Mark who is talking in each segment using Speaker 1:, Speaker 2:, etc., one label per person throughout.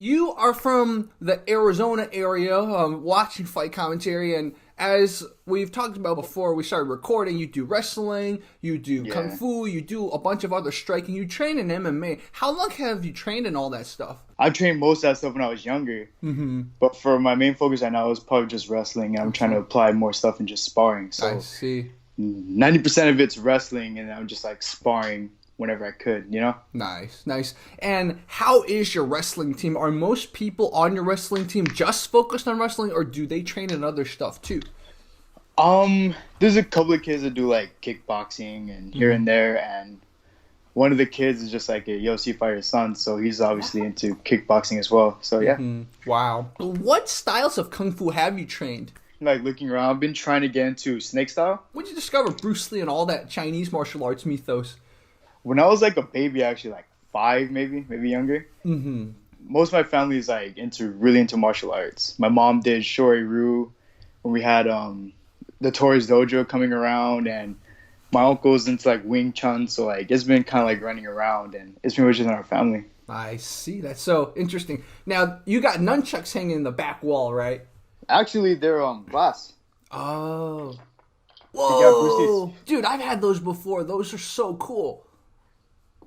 Speaker 1: You are from the Arizona area, watching fight commentary, and as we've talked about before, we started recording. You do wrestling, you do kung
Speaker 2: Yeah.
Speaker 1: fu, you do a bunch of other striking. You train in MMA. How long have you trained in all that stuff?
Speaker 2: I trained most of that stuff when I was younger,
Speaker 1: Mm-hmm.
Speaker 2: but for my main focus right now is probably just wrestling, and I'm trying to apply more stuff in just sparring.
Speaker 1: I
Speaker 2: So
Speaker 1: see.
Speaker 2: 90% of it's wrestling, and I'm just like sparring whenever I could.
Speaker 1: Nice, nice. And how is your wrestling team? Are most people on your wrestling team just focused on wrestling, or do they train in other stuff too?
Speaker 2: There's a couple of kids that do like kickboxing and here
Speaker 1: Mm-hmm.
Speaker 2: and there, and one of the kids is just like a UFC fighter's son, so he's obviously into kickboxing as well. So yeah,
Speaker 1: Wow. What styles of kung fu have you trained?
Speaker 2: like looking around, I've been trying to get into snake style.
Speaker 1: When did you discover Bruce Lee and all that Chinese martial arts mythos?
Speaker 2: When I was like a baby, actually, like 5, maybe younger.
Speaker 1: Mm-hmm.
Speaker 2: Most of my family is like really into martial arts. My mom did Shorin-ryu when we had the Torres Dojo coming around, and my uncle's into like Wing Chun. So like it's been kind of like running around, and it's been much in our family.
Speaker 1: I see. That's so interesting. Now, you got nunchucks hanging in the back wall, right?
Speaker 2: Actually, they're glass.
Speaker 1: Oh.
Speaker 2: got Bruce Lee's-
Speaker 1: Whoa. Dude, I've had those before. Those are so cool.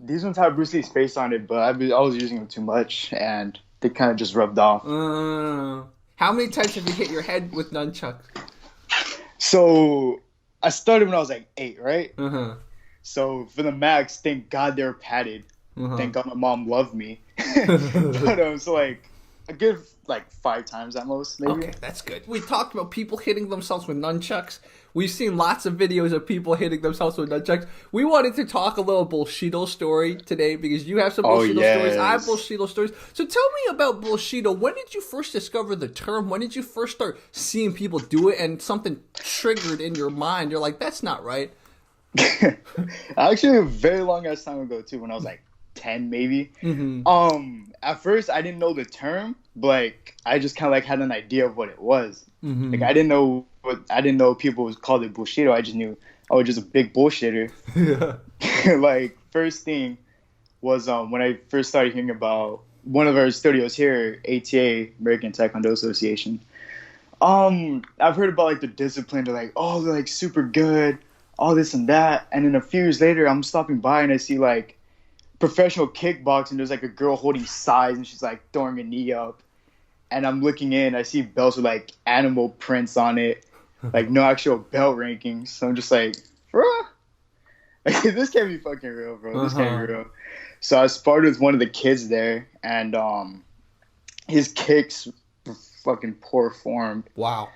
Speaker 2: These ones have Bruce Lee's face on it, but I was using them too much, and they kind of just rubbed off.
Speaker 1: How many times have you hit your head with nunchucks?
Speaker 2: So I started when I was like 8, right?
Speaker 1: Uh-huh.
Speaker 2: So for the max, thank God they were padded.
Speaker 1: Uh-huh.
Speaker 2: Thank God my mom loved me. But so like I give like 5 times at most, maybe.
Speaker 1: Okay, that's good. We talked about people hitting themselves with nunchucks. We've seen lots of videos of people hitting themselves with nunchucks. We wanted to talk a little Bullshido story today because you have some
Speaker 2: Oh,
Speaker 1: Bullshido stories. I have
Speaker 2: yes.
Speaker 1: Bullshido stories. So tell me about Bullshido. When did you first discover the term? When did you first start seeing people do it and something triggered in your mind? You're like, that's not right.
Speaker 2: Actually, a very long ass time ago too, when I was like 10, maybe. At first I didn't know the term, but like I just kind of like had an idea of what it was. Like I didn't know people called it Bullshido. I just knew I was just a big bullshitter. Like first thing was when I first started hearing about one of our studios here, ATA, American Taekwondo Association. I've heard about like the discipline. They're like, oh, they're like super good, all this and that. And then a few years later, I'm stopping by and I see like professional kickboxing. There's like a girl holding sides and she's like throwing a knee up. And I'm looking in, I see belts with like animal prints on it, like no actual belt rankings. So I'm just like, bruh, like, this can't be fucking real, bro. This can't be real. So I sparred with one of the kids there, and his kicks were fucking poor form.
Speaker 1: Wow.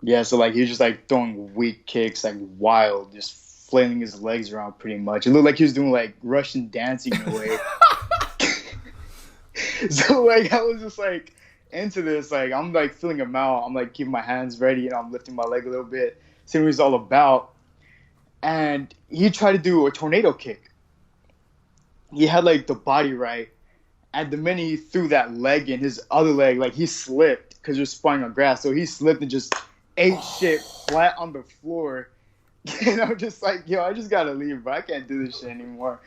Speaker 2: Yeah, so like he was just like throwing weak kicks, like wild, just flailing his legs around pretty much. It looked like he was doing like Russian dancing in a way. So like I was just like into this, like I'm like feeling him out. I'm like keeping my hands ready and I'm lifting my leg a little bit, seeing what he's all about. And he tried to do a tornado kick. He had like the body right, and the minute he threw that leg in, his other leg, like he slipped because you're sparring on grass, so he slipped and just ate shit flat on the floor. And I'm just like, yo, I just gotta leave, bro. I can't do this shit anymore.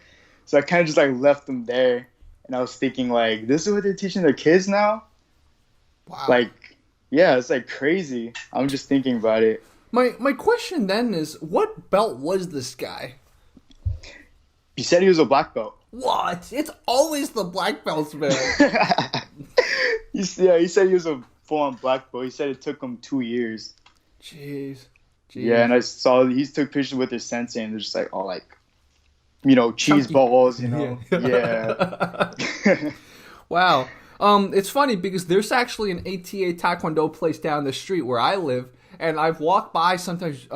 Speaker 2: So I kind of just like left him there, and I was thinking like, this is what they're teaching their kids now.
Speaker 1: Wow.
Speaker 2: Like, yeah, it's like crazy. I'm just thinking about it.
Speaker 1: My question then is, what belt was this guy?
Speaker 2: He said he was a black belt.
Speaker 1: What? It's always the black belts, man.
Speaker 2: He said he was a full-on black belt. He said it took him 2 years.
Speaker 1: Jeez.
Speaker 2: Yeah, and I saw he took pictures with his sensei, and they're just like all like, cheese
Speaker 1: Chunky.
Speaker 2: balls, Yeah.
Speaker 1: Wow. It's funny because there's actually an ATA Taekwondo place down the street where I live, and I've walked by sometimes,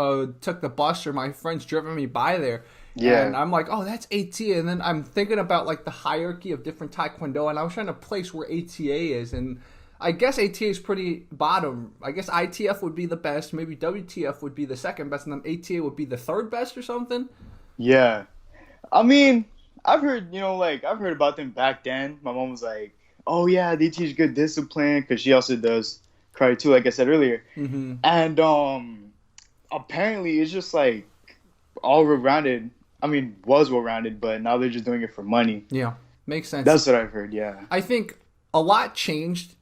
Speaker 1: took the bus or my friends driven me by there.
Speaker 2: Yeah.
Speaker 1: And I'm like, oh, that's ATA. And then I'm thinking about like the hierarchy of different Taekwondo, and I was trying to place where ATA is. And I guess ATA is pretty bottom. I guess ITF would be the best. Maybe WTF would be the second best. And then ATA would be the third best or something.
Speaker 2: Yeah. I mean, I've heard about them back then. My mom was like, oh, yeah, they teach good discipline because she also does karate too, like I said earlier. And apparently it's just like all well-rounded. I mean, was well-rounded, but now they're just doing it for money.
Speaker 1: Yeah, makes sense.
Speaker 2: That's what I've heard, yeah.
Speaker 1: I think a lot changed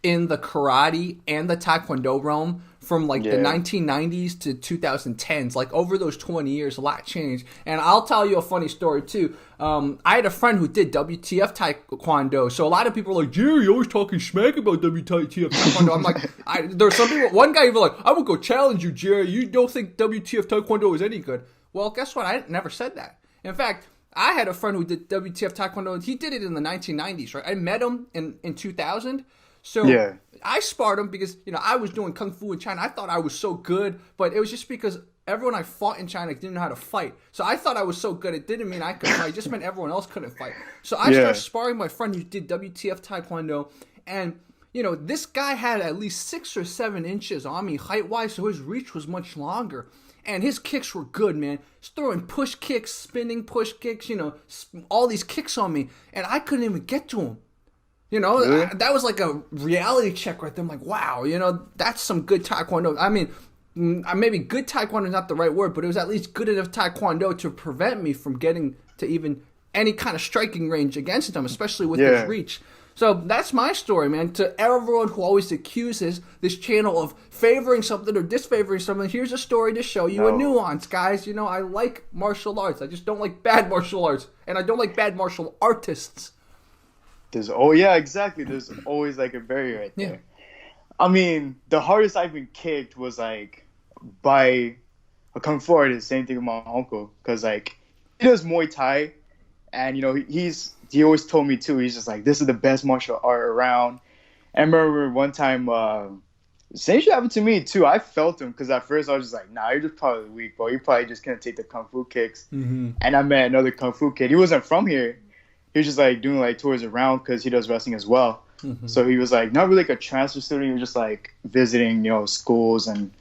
Speaker 1: in the karate and the taekwondo realm from like the 1990s to 2010s. Like over those 20 years, a lot changed. And I'll tell you a funny story too. I had a friend who did WTF taekwondo. So a lot of people are like, Jerry, you're always talking smack about WTF taekwondo. I'm like, there's some people, one guy even like, I would go challenge you, Jerry. You don't think WTF taekwondo is any good. Well, guess what? I never said that. In fact, I had a friend who did WTF taekwondo. He did it in the 1990s, right? I met him in 2000. So I sparred him because, I was doing Kung Fu in China. I thought I was so good, but it was just because everyone I fought in China didn't know how to fight. So I thought I was so good. It didn't mean I could fight. It just meant everyone else couldn't fight. So I started sparring my friend who did WTF Taekwondo. And, this guy had at least 6 or 7 inches on me height-wise, so his reach was much longer. And his kicks were good, man. He's throwing push kicks, spinning push kicks, all these kicks on me. And I couldn't even get to him. Really? That was like a reality check right there. I'm like, wow, that's some good taekwondo. I mean, maybe good taekwondo is not the right word, but it was at least good enough taekwondo to prevent me from getting to even any kind of striking range against him, especially with his reach. So that's my story, man. To everyone who always accuses this channel of favoring something or disfavoring something, here's a story to show you a nuance, guys. I like martial arts. I just don't like bad martial arts, and I don't like bad martial artists.
Speaker 2: There's exactly. There's always like a barrier right there. I mean, the hardest I've been kicked was like by a Kung Fu artist. Same thing with my uncle, because like he does Muay Thai, and he always told me too. He's just like, this is the best martial art around. And I remember one time, same shit happened to me too. I felt him because at first I was just like, nah, you're just probably weak, bro. You're probably just gonna take the Kung Fu kicks. And I met another Kung Fu kid. He wasn't from here. He was just like doing like tours around because he does wrestling as well. So he was like not really like a transfer student. He was just like visiting, schools and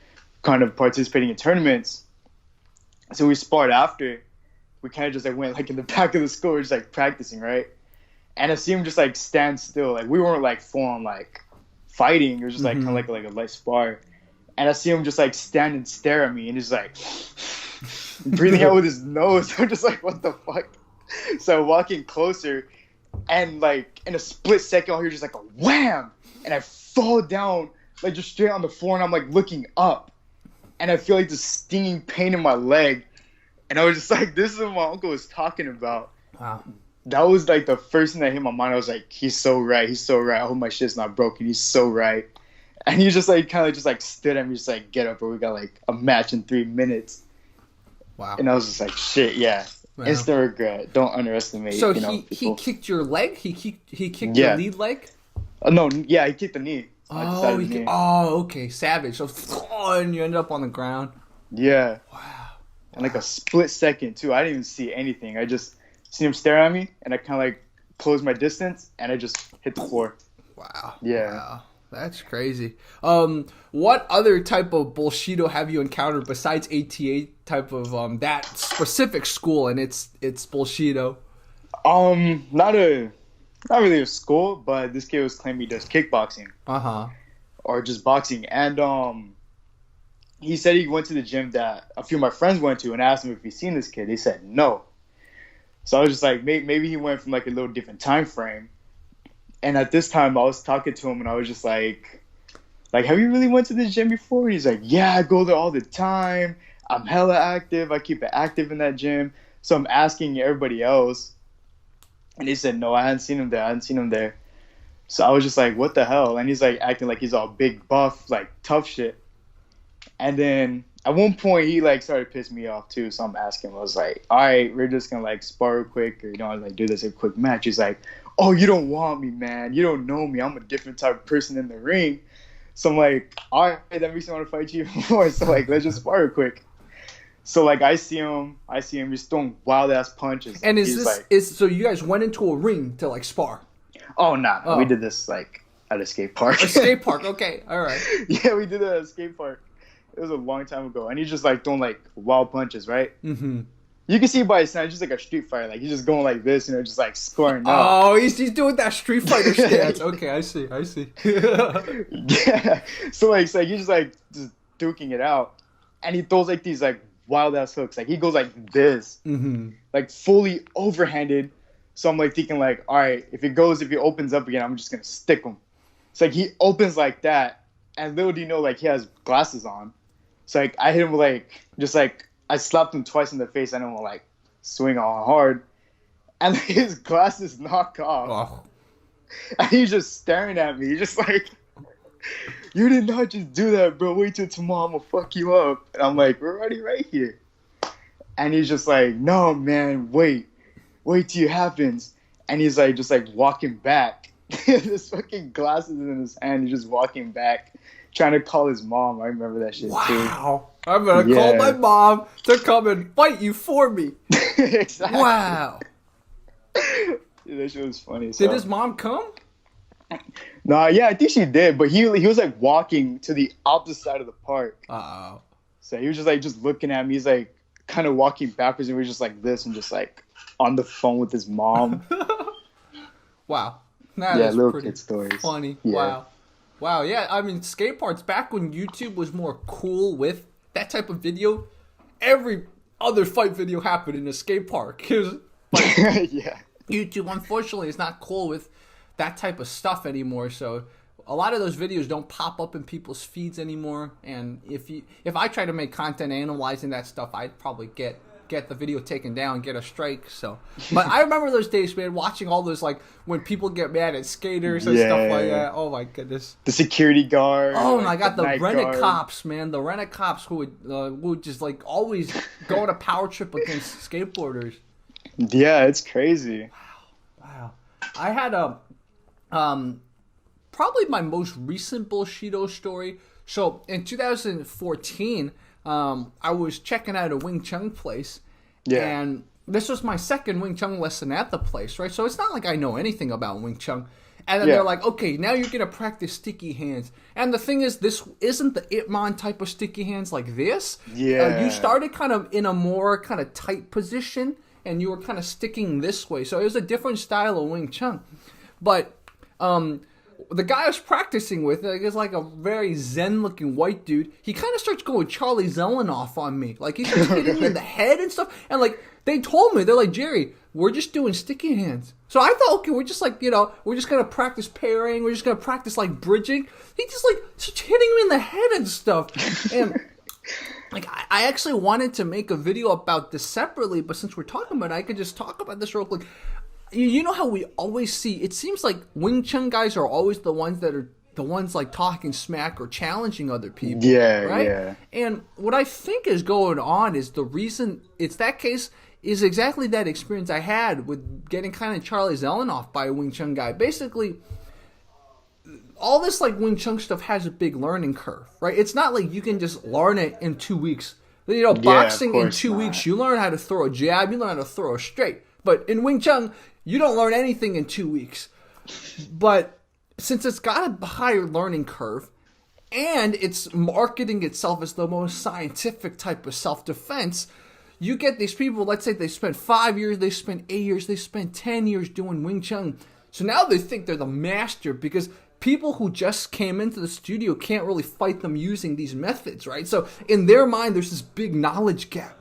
Speaker 2: kind of participating in tournaments. So we sparred after. We kind of just like went like in the back of the school, we're just like practicing, right? And I see him just like stand still. Like we weren't like full on like fighting. It was just like kind of like a light spar. And I see him just like stand and stare at me, and he's like breathing out with his nose. I'm just like, what the fuck? So walking closer, and like in a split second, I'll hear just like a wham, and I fall down like just straight on the floor, and I'm like looking up, and I feel like this stinging pain in my leg, and I was just like, this is what my uncle was talking about.
Speaker 1: Wow.
Speaker 2: That was like the first thing that hit my mind. I was like, he's so right. He's so right. I hope my shit's not broken. He's so right. And he just like kind of just like stood at me, just like, get up, or we got like a match in 3 minutes.
Speaker 1: Wow.
Speaker 2: And I was just like, shit, yeah. Wow. Instant regret. Don't underestimate.
Speaker 1: So he kicked your leg? He kicked your lead leg?
Speaker 2: No, yeah, he kicked the knee.
Speaker 1: Okay, savage. So and you ended up on the ground.
Speaker 2: Yeah.
Speaker 1: Wow.
Speaker 2: And like a split second too. I didn't even see anything. I just see him stare at me, and I kind of like closed my distance, and I just hit the floor.
Speaker 1: Wow.
Speaker 2: Yeah.
Speaker 1: Wow. That's crazy. What other type of Bullshido have you encountered besides ATA type of that specific school and it's Bullshido?
Speaker 2: Not really a school, but this kid was claiming he does kickboxing. Or just boxing. And he said he went to the gym that a few of my friends went to and asked him if he's seen this kid. They said no. So I was just like, maybe he went from like a little different time frame. And at this time, I was talking to him, and I was just like, have you really went to this gym before? He's like, yeah, I go there all the time. I'm hella active. I keep it active in that gym. So I'm asking everybody else. And he said, no, I hadn't seen him there. So I was just like, what the hell? And he's like acting like he's all big, buff, like tough shit. And then at one point, he like started pissing me off too. So I'm asking him, I was like, all right, we're just going to like spar quick, or, like do this a quick match. He's like, oh, you don't want me, man. You don't know me. I'm a different type of person in the ring. So I'm like, all right, that makes me want to fight you more. So like, let's just spar quick. So like, I see him just throwing wild ass punches.
Speaker 1: And so you guys went into a ring to like spar?
Speaker 2: Oh, nah. We did this like at a skate park.
Speaker 1: A skate park, okay, all right.
Speaker 2: Yeah, we did it at a skate park. It was a long time ago, and he's just like throwing like wild punches, right? You can see by his stance, just like a Street Fighter. Like, he's just going like this, just like scoring out.
Speaker 1: Oh, he's doing that Street Fighter stance. Okay, I see.
Speaker 2: Yeah. So he's just like just duking it out. And he throws like these like wild ass hooks. Like, he goes like this. Like fully overhanded, So I'm like thinking like, all right, if he opens up again, I'm just gonna stick him. It's like he opens like that, and little do you know, like he has glasses on. So like I hit him like just like I slapped him twice in the face. I don't like swing on hard, and his glasses knock off.
Speaker 1: Oh.
Speaker 2: And he's just staring at me. He's just like, you did not just do that, bro. Wait till tomorrow. I'm gonna fuck you up. And I'm like, we're already right here. And he's just like, no, man, wait till it happens. And he's like, just like walking back. His fucking glasses in his hand. He's just walking back, trying to call his mom. I remember that shit too.
Speaker 1: Wow. I'm gonna call my mom to come and fight you for me.
Speaker 2: Exactly.
Speaker 1: Wow.
Speaker 2: Dude, that shit was funny.
Speaker 1: Did his mom come?
Speaker 2: Nah, yeah, I think she did, but he was like walking to the opposite side of the park.
Speaker 1: Uh-oh.
Speaker 2: So he was just like just looking at me. He's like kind of walking backwards, and we were just like this and just like on the phone with his mom.
Speaker 1: Wow. That
Speaker 2: yeah,
Speaker 1: is
Speaker 2: little
Speaker 1: pretty
Speaker 2: kid stories.
Speaker 1: funny.
Speaker 2: Yeah.
Speaker 1: Wow, yeah, I mean, skate parks, back when YouTube was more cool with that type of video, every other fight video happened in a skate park.
Speaker 2: Yeah.
Speaker 1: YouTube, unfortunately, is not cool with that type of stuff anymore, so a lot of those videos don't pop up in people's feeds anymore, and if I try to make content analyzing that stuff, I'd probably get the video taken down, get a strike. So, but I remember those days, man, watching all those, like when people get mad at skaters and stuff like that. Oh my goodness,
Speaker 2: the security guard.
Speaker 1: Oh my god, the rent
Speaker 2: guard.
Speaker 1: cops, man, the rent cops who would just like always go on a power trip against skateboarders.
Speaker 2: Yeah, it's crazy.
Speaker 1: Wow. I had probably my most recent Bullshido story. So in 2014, I was checking out a Wing Chun place.
Speaker 2: Yeah.
Speaker 1: And this was my second Wing Chun lesson at the place, right? So it's not like I know anything about Wing Chun. And then they're like, okay, now you're going to practice sticky hands. And the thing is, this isn't the Ip Man type of sticky hands like this.
Speaker 2: Yeah.
Speaker 1: You started kind of in a more kind of tight position, and you were kind of sticking this way. So it was a different style of Wing Chun. But the guy I was practicing with is like a very zen-looking white dude. He kind of starts going Charlie Zelenoff on me. Like, he starts hitting me in the head and stuff. And, like, they told me, they're like, Jerry, we're just doing sticky hands. So I thought, okay, we're just like, we're just going to practice pairing. We're just going to practice, like, bridging. He just, like, starts hitting me in the head and stuff. And like, I actually wanted to make a video about this separately, but since we're talking about it, I could just talk about this real quick. You know how we always see, it seems like Wing Chun guys are always the ones that are the ones like talking smack or challenging other people.
Speaker 2: Yeah,
Speaker 1: right?
Speaker 2: yeah.
Speaker 1: And what I think is going on is the reason it's that case is exactly that experience I had with getting kind of Charlie Zelenoff by a Wing Chun guy. Basically, all this like Wing Chun stuff has a big learning curve, right? It's not like you can just learn it in 2 weeks. Boxing in 2 weeks, you learn how to throw a jab, you learn how to throw a straight. But in Wing Chun, you don't learn anything in 2 weeks. But since it's got a higher learning curve, and it's marketing itself as the most scientific type of self-defense, you get these people, let's say they spent 5 years, they spent 8 years, they spent 10 years doing Wing Chun. So now they think they're the master because people who just came into the studio can't really fight them using these methods, right? So in their mind, there's this big knowledge gap.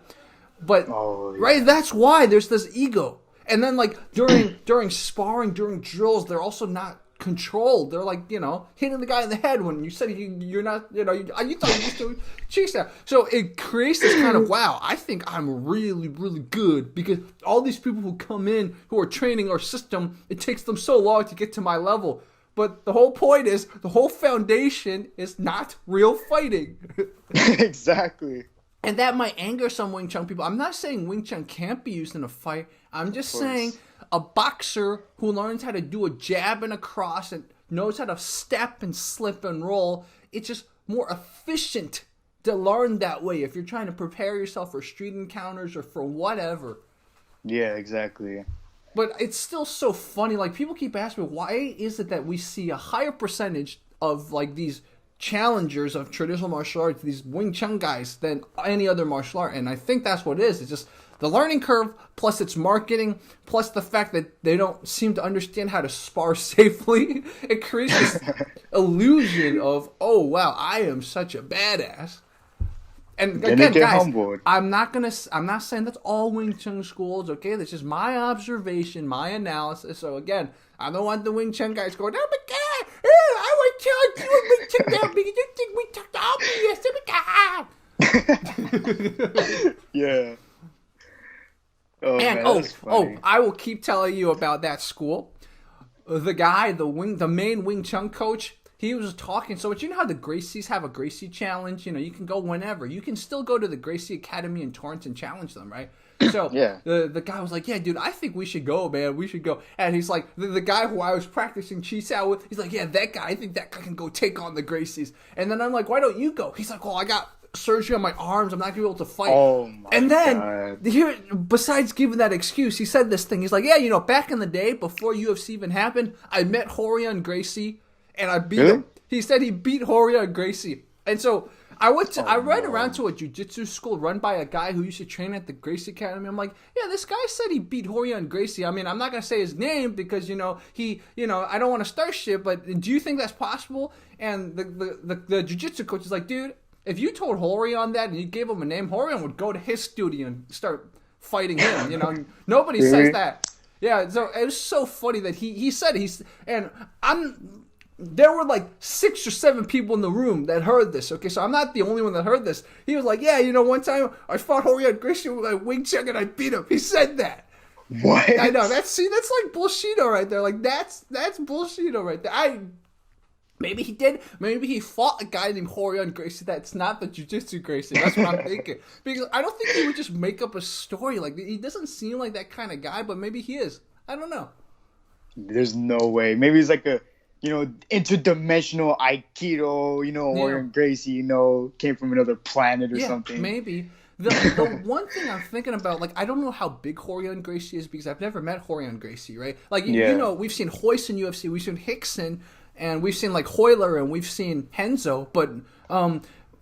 Speaker 1: But, right, that's why there's this ego. And then, like, during sparring, during drills, they're also not controlled. They're, like, hitting the guy in the head when you said you're not, you thought you were just doing cheek snap. So it creates this kind of, wow, I think I'm really, really good because all these people who come in who are training our system, it takes them so long to get to my level. But the whole point is, the whole foundation is not real fighting.
Speaker 2: Exactly.
Speaker 1: And that might anger some Wing Chun people. I'm not saying Wing Chun can't be used in a fight. I'm just saying a boxer who learns how to do a jab and a cross and knows how to step and slip and roll, it's just more efficient to learn that way if you're trying to prepare yourself for street encounters or for whatever.
Speaker 2: Yeah, exactly.
Speaker 1: But it's still so funny. Like, people keep asking me, why is it that we see a higher percentage of, like, these challengers of traditional martial arts, these Wing Chun guys, than any other martial art? And I think that's what it is. It's just the learning curve, plus its marketing, plus the fact that they don't seem to understand how to spar safely. It creates this illusion of, oh, wow, I am such a badass. And
Speaker 2: Then
Speaker 1: again,
Speaker 2: they get
Speaker 1: guys,
Speaker 2: humbled.
Speaker 1: I'm not saying that's all Wing Chun schools. Okay, this is my observation, my analysis. So again, I don't want the Wing Chun guys going, oh my god, I want to tell you Wing Chun now because you think we took the obvious.
Speaker 2: Yeah. Oh,
Speaker 1: And
Speaker 2: man,
Speaker 1: I will keep telling you about that school. The guy, the main Wing Chun coach, he was talking so much. You know how the Gracies have a Gracie challenge? You know, you can go whenever. You can still go to the Gracie Academy in Torrance and challenge them, right? So
Speaker 2: yeah.
Speaker 1: the guy was like, yeah, dude, I think we should go, man. We should go. And he's like, the guy who I was practicing Chi Sao with, he's like, yeah, that guy, I think that guy can go take on the Gracies. And then I'm like, why don't you go? He's like, well, I got surgery on my arms. I'm not going to be able to fight.
Speaker 2: Oh, my
Speaker 1: And then,
Speaker 2: God.
Speaker 1: here, besides giving that excuse, he said this thing. He's like, yeah, you know, back in the day, before UFC even happened, I met Rorion Gracie, and I beat him. He said he beat Rorion Gracie. And so I read around to a jiu-jitsu school run by a guy who used to train at the Gracie Academy. I'm like, yeah, this guy said he beat Rorion Gracie. I mean, I'm not going to say his name because, I don't want to start shit, but do you think that's possible? And the jiu-jitsu coach is like, dude, if you told Rorion that and you gave him a name, Rorion would go to his studio and start fighting him. Nobody says that. Yeah, so it was so funny that he said there were like 6 or 7 people in the room that heard this. Okay, so I'm not the only one that heard this. He was like, yeah, one time I fought Rorion Gracie with a Wing Chun and I beat him. He said that.
Speaker 2: What?
Speaker 1: I know. That's like Bullshido right there. Like that's Bullshido right there. Maybe he did. Maybe he fought a guy named Rorion Gracie that's not the Jiu-Jitsu Gracie. That's what I'm thinking. Because I don't think he would just make up a story. Like, he doesn't seem like that kind of guy, but maybe he is. I don't know.
Speaker 2: There's no way. Maybe he's like a, interdimensional Aikido, Rorion Gracie, came from another planet or something.
Speaker 1: Maybe. The one thing I'm thinking about, like, I don't know how big Rorion Gracie is because I've never met Rorion Gracie, right? Like, we've seen Royce in UFC, we've seen Hickson, and we've seen like Hoyler and we've seen Henzo, but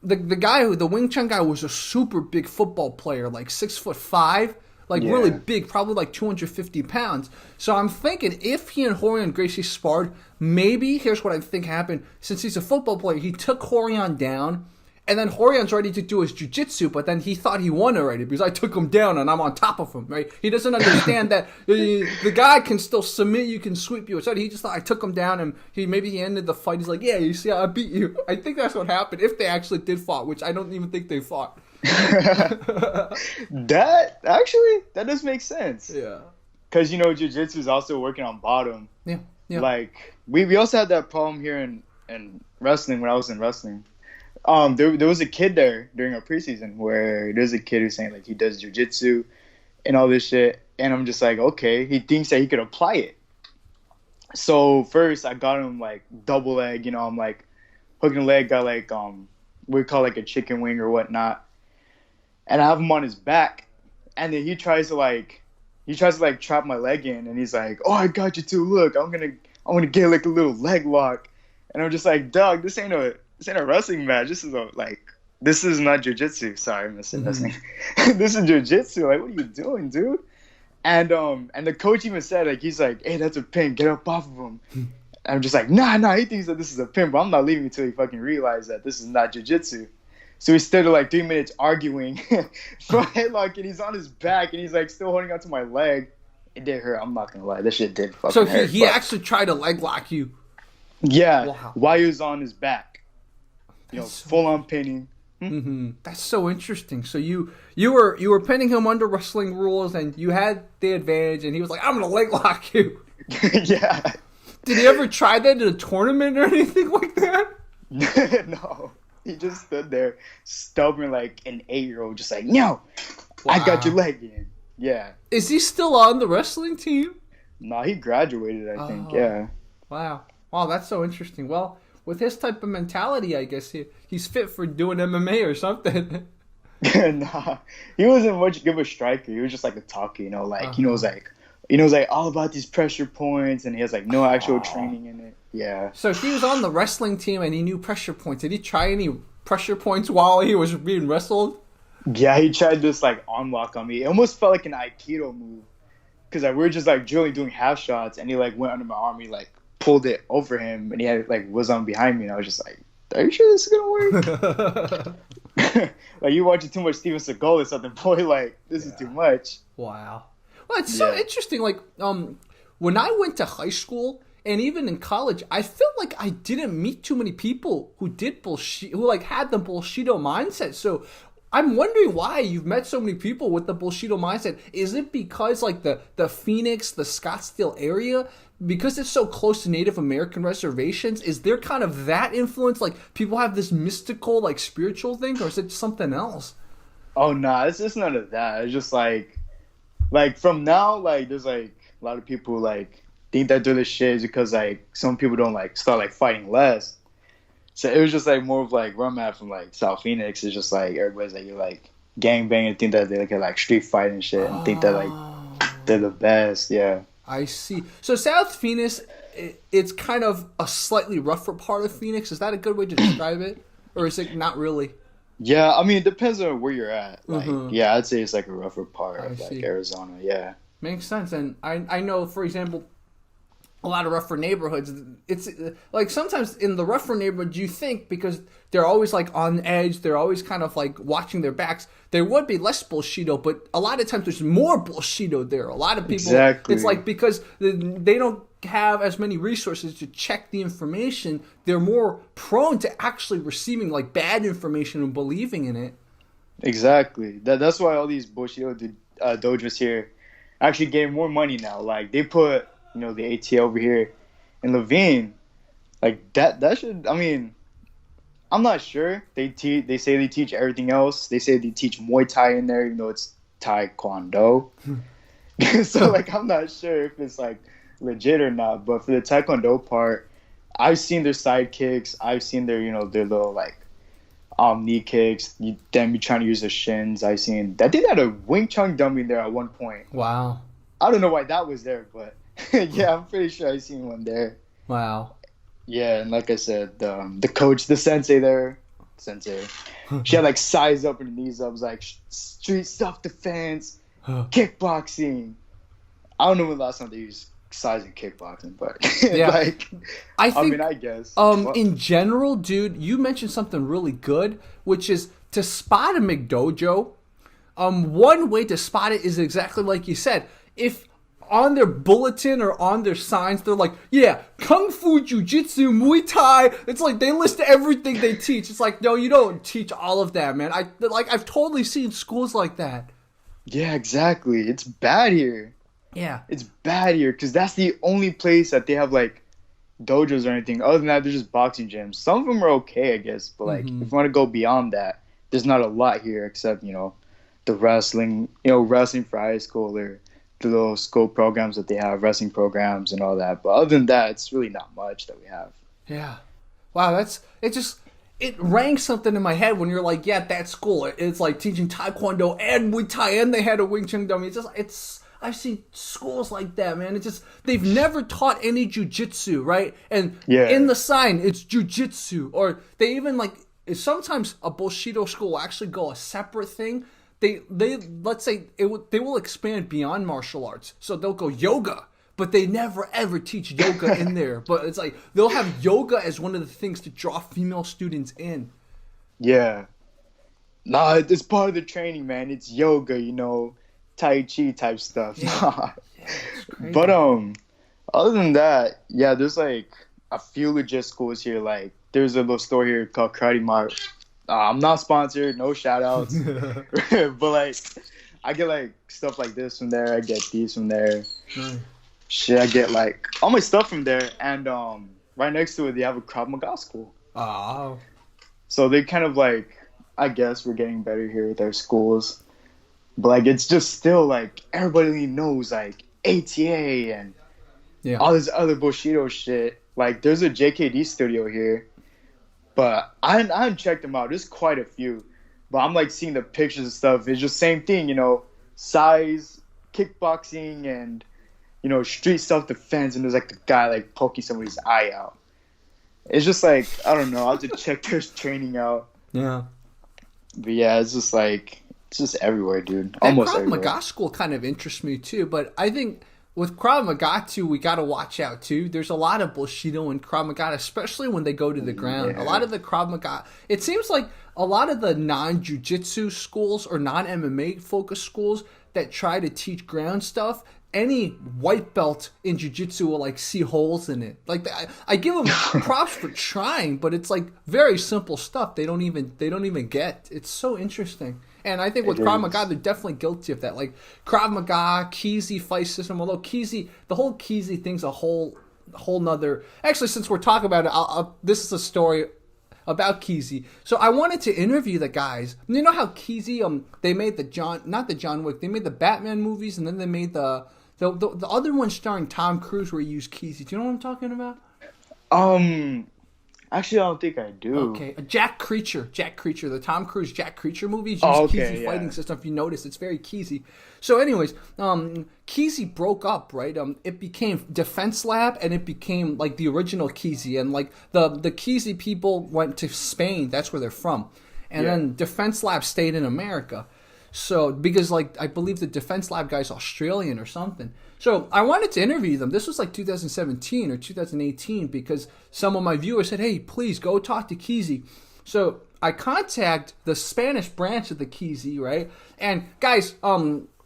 Speaker 1: the guy the Wing Chun guy was a super big football player, like 6'5", really big, probably like 250 pounds. So I'm thinking if he and Rorion Gracie sparred, maybe here's what I think happened. Since he's a football player, he took Rorion down. And then Horion's ready to do his jiu-jitsu, but then he thought he won already because I took him down and I'm on top of him, right? He doesn't understand that the guy can still submit you, can sweep you. So he just thought I took him down and he ended the fight. He's like, yeah, you see how I beat you. I think that's what happened if they actually did fought, which I don't even think they fought.
Speaker 2: That does make sense. Yeah. Because, jiu-jitsu is also working on bottom.
Speaker 1: Yeah.
Speaker 2: Like, we also had that problem here in wrestling when I was in wrestling. There was a kid there during our preseason where there's a kid who's saying like he does jiu-jitsu and all this shit, and I'm just like, okay, he thinks that he could apply it. So first I got him like double leg, I'm like hooking the leg, got like we call like a chicken wing or whatnot, and I have him on his back, and then he tries to trap my leg in, and he's like, oh, I got you too. Look, I'm gonna get like a little leg lock, and I'm just like, dog, this ain't a wrestling match. This is not jiu-jitsu. Sorry, I'm missing this thing. This is jiu-jitsu. Like, what are you doing, dude? And the coach even said, like, he's like, hey, that's a pin. Get up off of him. And I'm just like, nah, he thinks that this is a pin, but I'm not leaving until he fucking realizes that this is not jiu-jitsu. So we stood like 3 minutes arguing for a headlock, and he's on his back, and he's like still holding onto my leg. It did hurt. I'm not gonna lie. This shit did fucking hurt.
Speaker 1: So he actually tried to leg lock you.
Speaker 2: Yeah, wow. While he was on his back. Full on pinning.
Speaker 1: Mm-hmm. That's so interesting. So you were pinning him under wrestling rules, and you had the advantage, and he was like, "I'm gonna leg lock you."
Speaker 2: Yeah.
Speaker 1: Did he ever try that in a tournament or anything like that?
Speaker 2: No. He just stood there, stubborn like an 8-year-old, just like, "No, wow. I got your leg in." Yeah.
Speaker 1: Is he still on the wrestling team?
Speaker 2: No, he graduated. I think. Yeah.
Speaker 1: Wow, that's so interesting. Well. With his type of mentality, I guess he's fit for doing MMA or something.
Speaker 2: Nah, he wasn't much of a striker. He was just like a talker, he knows like all about these pressure points, and he has like no actual training in it. Yeah.
Speaker 1: So he was on the wrestling team, and he knew pressure points. Did he try any pressure points while he was being wrestled?
Speaker 2: Yeah, he tried this like arm lock on me. It almost felt like an Aikido move, because we were just like drilling, doing half shots, and he like went under my arm. He like pulled it over him, and he had like was on behind me, and I was just like, are you sure this is gonna work? Like you watching too much Steven Seagal or something, boy. Like this is too much.
Speaker 1: Wow. Well, it's so interesting. Like, when I went to high school and even in college, I felt like I didn't meet too many people who did Bullshido, who like had the Bullshido mindset. So I'm wondering why you've met so many people with the Bullshido mindset. Is it because like the Phoenix, the Scottsdale area, because it's so close to Native American reservations, is there kind of that influence? Like people have this mystical, like spiritual thing, or is it something else?
Speaker 2: Oh nah, it's just none of that. It's just like from now, like there's like a lot of people like think that they're the shit because like some people don't like start like fighting less. So it was just like more of like where I'm at from like South Phoenix. It's just like everybody's like you're like gang banging, think that they like street fighting shit and think that like they're the best. Yeah.
Speaker 1: I see. So South Phoenix, it's kind of a slightly rougher part of Phoenix. Is that a good way to describe it, or is it not really?
Speaker 2: Yeah, I mean, it depends on where you're at. Like, yeah, I'd say it's like a rougher part of like
Speaker 1: see.
Speaker 2: Arizona. Yeah,
Speaker 1: makes sense. And I know, for example, a lot of rougher neighborhoods. It's like sometimes in the rougher neighborhoods, you think because they're always like on edge, they're always kind of like watching their backs. There would be less Bullshido, but a lot of times there's more Bullshido there. A lot of people, it's like because they don't have as many resources to check the information, they're more prone to actually receiving like bad information and believing in it.
Speaker 2: Exactly. That's why all these Bullshido dojos here actually getting more money now. Like they put the AT over here in Levine. Like that should. I mean, I'm not sure. They say they teach everything else. They say they teach Muay Thai in there, even though it's Taekwondo. So like I'm not sure if it's like legit or not, but for the Taekwondo part, I've seen their side kicks. I've seen their their little like knee kicks. Them trying to use their shins. I think they had a Wing Chun dummy there at one point.
Speaker 1: Wow.
Speaker 2: I don't know why that was there, but yeah, I'm pretty sure I seen one there.
Speaker 1: Wow.
Speaker 2: Yeah, and like I said, the coach, the sensei, she had like size up and knees up. It was like street self-defense, kickboxing. I don't know when the last time they used size in kickboxing, but
Speaker 1: yeah.
Speaker 2: like
Speaker 1: I think,
Speaker 2: I guess.
Speaker 1: In general, dude, you mentioned something really good, which is to spot a McDojo. One way to spot it is exactly like you said. If on their bulletin or on their signs, they're like, yeah, Kung Fu, Jiu-Jitsu, Muay Thai. It's like they list everything they teach. It's like, no, you don't teach all of that, man. I've totally seen schools like that.
Speaker 2: Yeah, exactly. It's bad here.
Speaker 1: Yeah.
Speaker 2: It's bad here because that's the only place that they have like dojos or anything. Other than that, they're just boxing gyms. Some of them are okay, I guess. But like, if you want to go beyond that, there's not a lot here except, the wrestling, wrestling for high school or the little school programs that they have, wrestling programs and all that. But other than that, it's really not much that we have.
Speaker 1: Yeah. Wow, it rang something in my head when you're like, yeah, that school, it's like teaching Taekwondo and Muay Thai and they had a Wing Chun dummy. I've seen schools like that, man. They've never taught any jiu-jitsu, right? And in the sign, it's jiu-jitsu. Or they even like, sometimes a Bullshido school will actually go a separate thing. They let's say they will expand beyond martial arts. So they'll go yoga, but they never ever teach yoga in there. But it's like they'll have yoga as one of the things to draw female students in.
Speaker 2: Yeah. Nah, it's part of the training, man. It's yoga, Tai Chi type stuff.
Speaker 1: Yeah.
Speaker 2: But other than that, yeah, there's like a few legit schools here. Like there's a little store here called Karate Mart. I'm not sponsored, no shout outs. But like I get like stuff like this from there, I get these from there. Shit, I get like all my stuff from there, and right next to it they have a Krav Maga school.
Speaker 1: Oh.
Speaker 2: So they kind of like, I guess we're getting better here with our schools. But like it's just still like everybody knows like ATA and all this other Bushido shit. Like there's a JKD studio here, but I haven't checked them out. There's quite a few, but I'm like seeing the pictures and stuff. It's just same thing, size, kickboxing, and street self-defense. And there's like the guy like poking somebody's eye out. It's just like, I don't know. I'll have to check their training out.
Speaker 1: Yeah.
Speaker 2: But yeah, it's just everywhere, dude.
Speaker 1: Almost everywhere. Krav Maga school kind of interests me too, but I think with Krav Maga too, we got to watch out too. There's a lot of Bullshido and Krav Maga, especially when they go to the ground. A lot of the Krav Maga, it seems like a lot of the non-jiu-jitsu schools or non-MMA focused schools that try to teach ground stuff, any white belt in jiu-jitsu will like see holes in it. Like I give them props for trying, but it's like very simple stuff. They don't even get. It's so interesting. And I think with Krav Maga, they're definitely guilty of that. Like Krav Maga, Kizi fight system. Although Kizi, the whole Kizi thing's a whole nother. Actually, since we're talking about it, this is a story about Kizi. So I wanted to interview the guys. You know how Kizi, they made not the John Wick, they made the Batman movies, and then they made the other one starring Tom Cruise where he used Kizi. Do you know what I'm talking about?
Speaker 2: Actually, I don't think I do.
Speaker 1: Okay, Jack Creature, the Tom Cruise Jack Creature movies use Kizi fighting system. If you notice, it's very Kizi. So, anyways, Kizi broke up, right? It became Defense Lab, and it became like the original Kizi, and like the Kizi people went to Spain. That's where they're from, and then Defense Lab stayed in America. So, because like I believe the Defense Lab guy's Australian or something. So I wanted to interview them. This was like 2017 or 2018 because some of my viewers said, hey, please go talk to Kizi. So I contact the Spanish branch of the Kizi, right? And guys,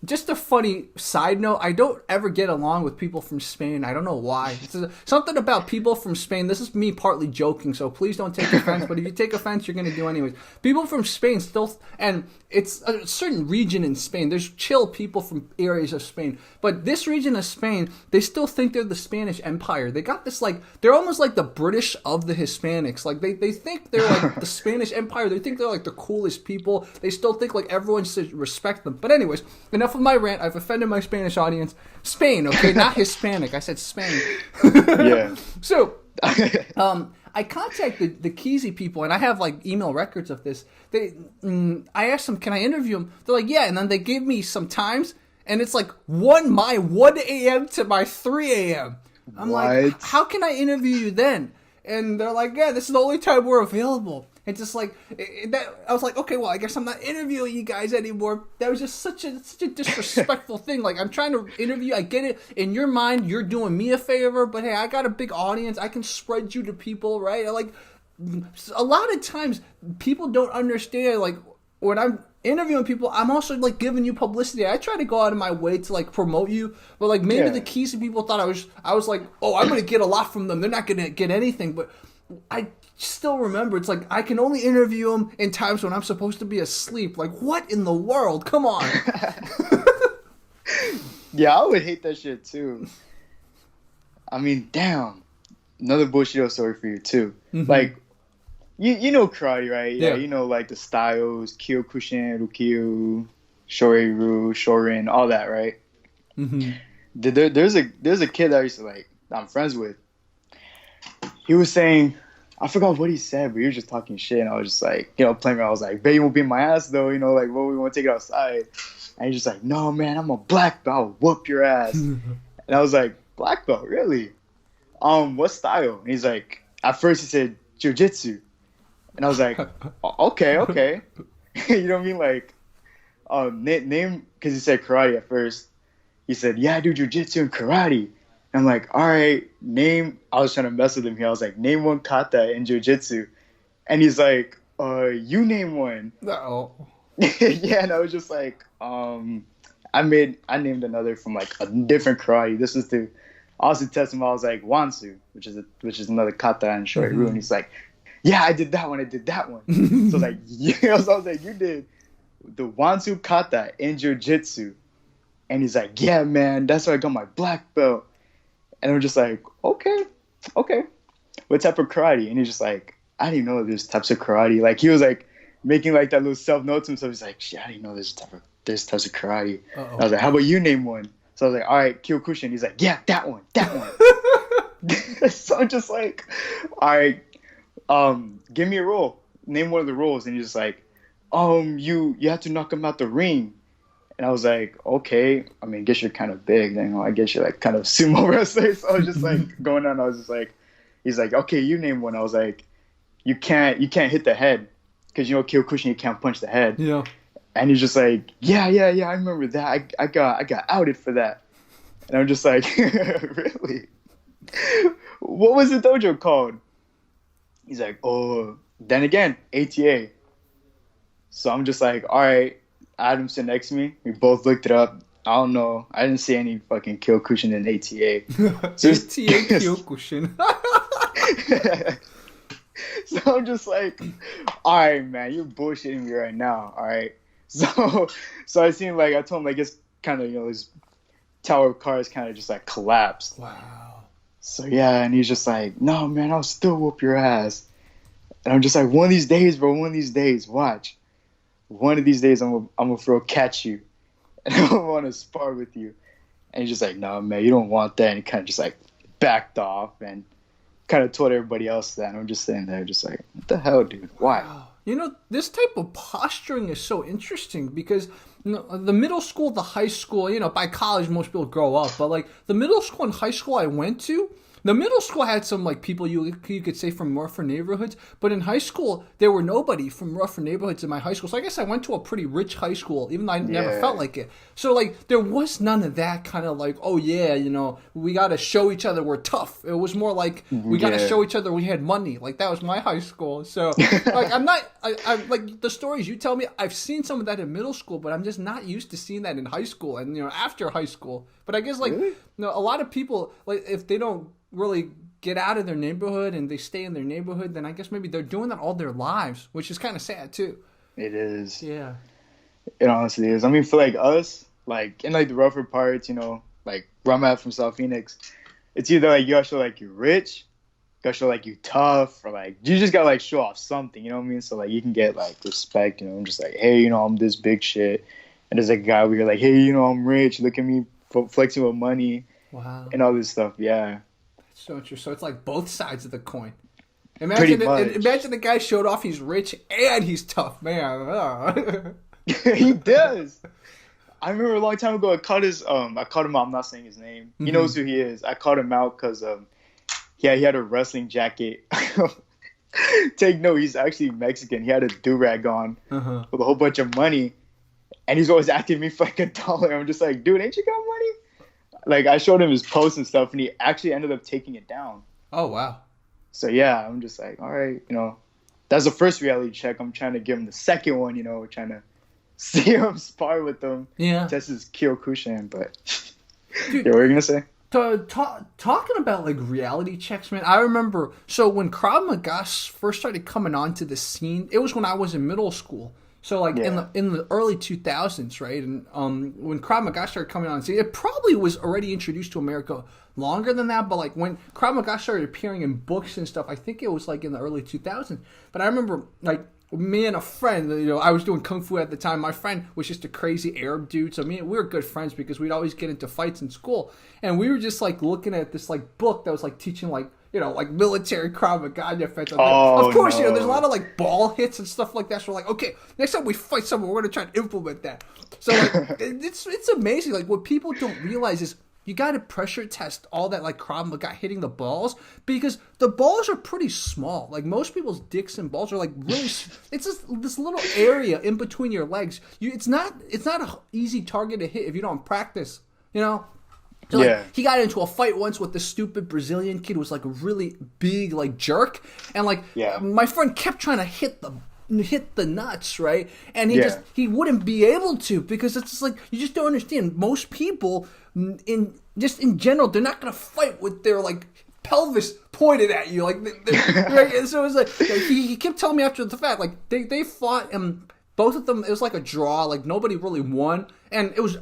Speaker 1: just a funny side note, I don't ever get along with people from Spain. I don't know why. It's something about people from Spain. This is me partly joking, so please don't take offense. But if you take offense, you're going to do anyways. People from Spain still, and it's a certain region in Spain. There's chill people from areas of Spain. But this region of Spain, they still think they're the Spanish Empire. They got this like, they're almost like the British of the Hispanics. Like they think they're like the Spanish Empire. They think they're like the coolest people. They still think like everyone should respect them. But anyways, enough of my rant. I've offended my Spanish audience. Spain, okay, not Hispanic. I said Spain.
Speaker 2: Yeah.
Speaker 1: So, I contacted the Kizi people, and I have like email records of this. I asked them, can I interview them? They're like, yeah, and then they gave me some times, and it's like 1 a.m. to my 3 a.m. I'm like, how can I interview you then? And they're like, yeah, this is the only time we're available. It's just like I was like, okay, well, I guess I'm not interviewing you guys anymore. That was just such a disrespectful thing. Like, I'm trying to interview. I get it. In your mind, you're doing me a favor, but hey, I got a big audience. I can spread you to people, right? Like, a lot of times people don't understand. Like, when I'm interviewing people, I'm also like giving you publicity. I try to go out of my way to like promote you, but like maybe the Kizi people thought I was like, oh, I'm gonna get a lot from them. They're not gonna get anything, but I still remember, it's like I can only interview them in times when I'm supposed to be asleep. Like, what in the world? Come on.
Speaker 2: Yeah, I would hate that shit too. I mean, damn. Another Bullshido story for you too. Mm-hmm. Like, you know karate, right? Yeah. You know like the styles, Kyokushin, Rukyu, Shoreiru, Shorin, all that, right? Mm-hmm. There's a kid that I used to like, I'm friends with. He was saying, I forgot what he said, but he was just talking shit, and I was just like, playing around. I was like, "Babe, you won't beat my ass though, like, well, we want to take it outside." And he's just like, "No, man, I'm a black belt. I'll whoop your ass." And I was like, "Black belt, really? What style?" And he's like, at first he said jiu-jitsu, and I was like, "Okay." You know what I mean? Like, name, because he said karate at first. He said, "Yeah, I do jiu-jitsu and karate." I'm like, all right, I was trying to mess with him here. I was like, name one kata in jiu-jitsu. And he's like, you name one.
Speaker 1: No.
Speaker 2: Yeah, and I was just like, I named another from like a different karate. This was to also test him. I was like, wansu, which is another kata in Shoreiru. Mm-hmm. And he's like, yeah, I did that one. So I was like, yeah. So I was like, you did the wansu kata in jiu-jitsu. And he's like, yeah, man, that's where I got my black belt. And I'm just like, okay. What type of karate? And he's just like, I didn't know there's types of karate. Like, he was like making like that little self-note to himself. He's like, shit, I didn't know there's types of karate. I was like, how about you name one? So I was like, all right, Kyokushin. He's like, yeah, that one. So I'm just like, all right, give me a role. Name one of the roles. And he's just like, you have to knock him out the ring. And I was like, okay. I mean, I guess you're kind of big. Then I guess you're like kind of sumo wrestler. So I was just like going on. I was just like, he's like, okay, you name one. I was like, you can't hit the head because Kyokushin, you can't punch the head. Yeah. And he's just like, yeah, I remember that. I got outed for that. And I'm just like, really? What was the dojo called? He's like, oh, then again, ATA. So I'm just like, all right. Adam sit next to me. We both looked it up. I don't know. I didn't see any fucking Kyokushin in ATA. So
Speaker 1: ATA Kyokushin.
Speaker 2: So I'm just like, all right, man, you're bullshitting me right now. All right. So I seemed like, I told him, like, it's kind of, his tower of cards kind of just like collapsed.
Speaker 1: Wow.
Speaker 2: So yeah, and he's just like, no, man, I'll still whoop your ass. And I'm just like, one of these days, bro, one of these days, watch. One of these days, I'm gonna throw catch you, and I want to spar with you. And he's just like, no, man, you don't want that. And he kind of just like backed off and kind of told everybody else that. And I'm just sitting there, just like, what the hell, dude? Why?
Speaker 1: Wow. This type of posturing is so interesting because the middle school, the high school, by college most people grow up, but like the middle school and high school I went to. The middle school had some like people you could say from rougher neighborhoods, but in high school there were nobody from rougher neighborhoods in my high school. So I guess I went to a pretty rich high school, even though I never felt like it. So like there was none of that kind of like, oh yeah, we got to show each other we're tough. It was more like we got to show each other we had money. Like that was my high school. So like I'm like the stories you tell me, I've seen some of that in middle school, but I'm just not used to seeing that in high school and after high school. But I guess like a lot of people, like if they don't really get out of their neighborhood and they stay in their neighborhood, then I guess maybe they're doing that all their lives, which is kind of sad too.
Speaker 2: It is.
Speaker 1: Yeah.
Speaker 2: It honestly is. I mean, for like us, like in like the rougher parts, like where I'm at from South Phoenix, it's either like you gotta show like you're rich, you gotta show like you tough, or like you just gotta like show off something, you know what I mean? So like you can get like respect, I'm just like, hey, I'm this big shit. And there's like a guy where you're like, hey, I'm rich, look at me flexing with money.
Speaker 1: Wow.
Speaker 2: And all this stuff, yeah.
Speaker 1: So true. So it's like both sides of the coin. Imagine the guy showed off he's rich and he's tough, man.
Speaker 2: He does. I remember a long time ago I caught him out, I'm not saying his name. He knows who he is. I caught him out because he had a wrestling jacket. Take note, he's actually Mexican. He had a do-rag on with a whole bunch of money. And he's always asking me for like $1. I'm just like, dude, ain't you got money? Like, I showed him his posts and stuff, and he actually ended up taking it down.
Speaker 1: Oh, wow.
Speaker 2: So, yeah, I'm just like, all right, that's the first reality check. I'm trying to give him the second one, trying to see him spar with them.
Speaker 1: Yeah.
Speaker 2: Test his Kyokushin, but...
Speaker 1: Dude,
Speaker 2: yeah, what were you going to say?
Speaker 1: Talking about, like, reality checks, man, I remember... So, when Krav Maga first started coming onto the scene, it was when I was in middle school. So like in the early 2000s, right? And when Krav Maga started coming on, it probably was already introduced to America longer than that. But like when Krav Maga started appearing in books and stuff, I think it was like in the early 2000s. But I remember like me and a friend, I was doing kung fu at the time. My friend was just a crazy Arab dude, so we were good friends because we'd always get into fights in school. And we were just like looking at this like book that was like teaching like like military Krav Maga defense. Of course, there's a lot of like ball hits and stuff like that. So we're like, okay, next time we fight someone, we're gonna try and implement that. So like, it's amazing. Like what people don't realize is you got to pressure test all that like Krav Maga hitting the balls because the balls are pretty small. Like most people's dicks and balls are like really. It's just this little area in between your legs. It's not an easy target to hit if you don't practice. So like, he got into a fight once with this stupid Brazilian kid who was like a really big like jerk, and like my friend kept trying to hit the nuts, right? And he wouldn't be able to because it's just like you just don't understand. Most people in general, they're not gonna fight with their like pelvis pointed at you, like right? So it was like he kept telling me after the fact, like they fought and both of them it was like a draw, like nobody really won, and it was.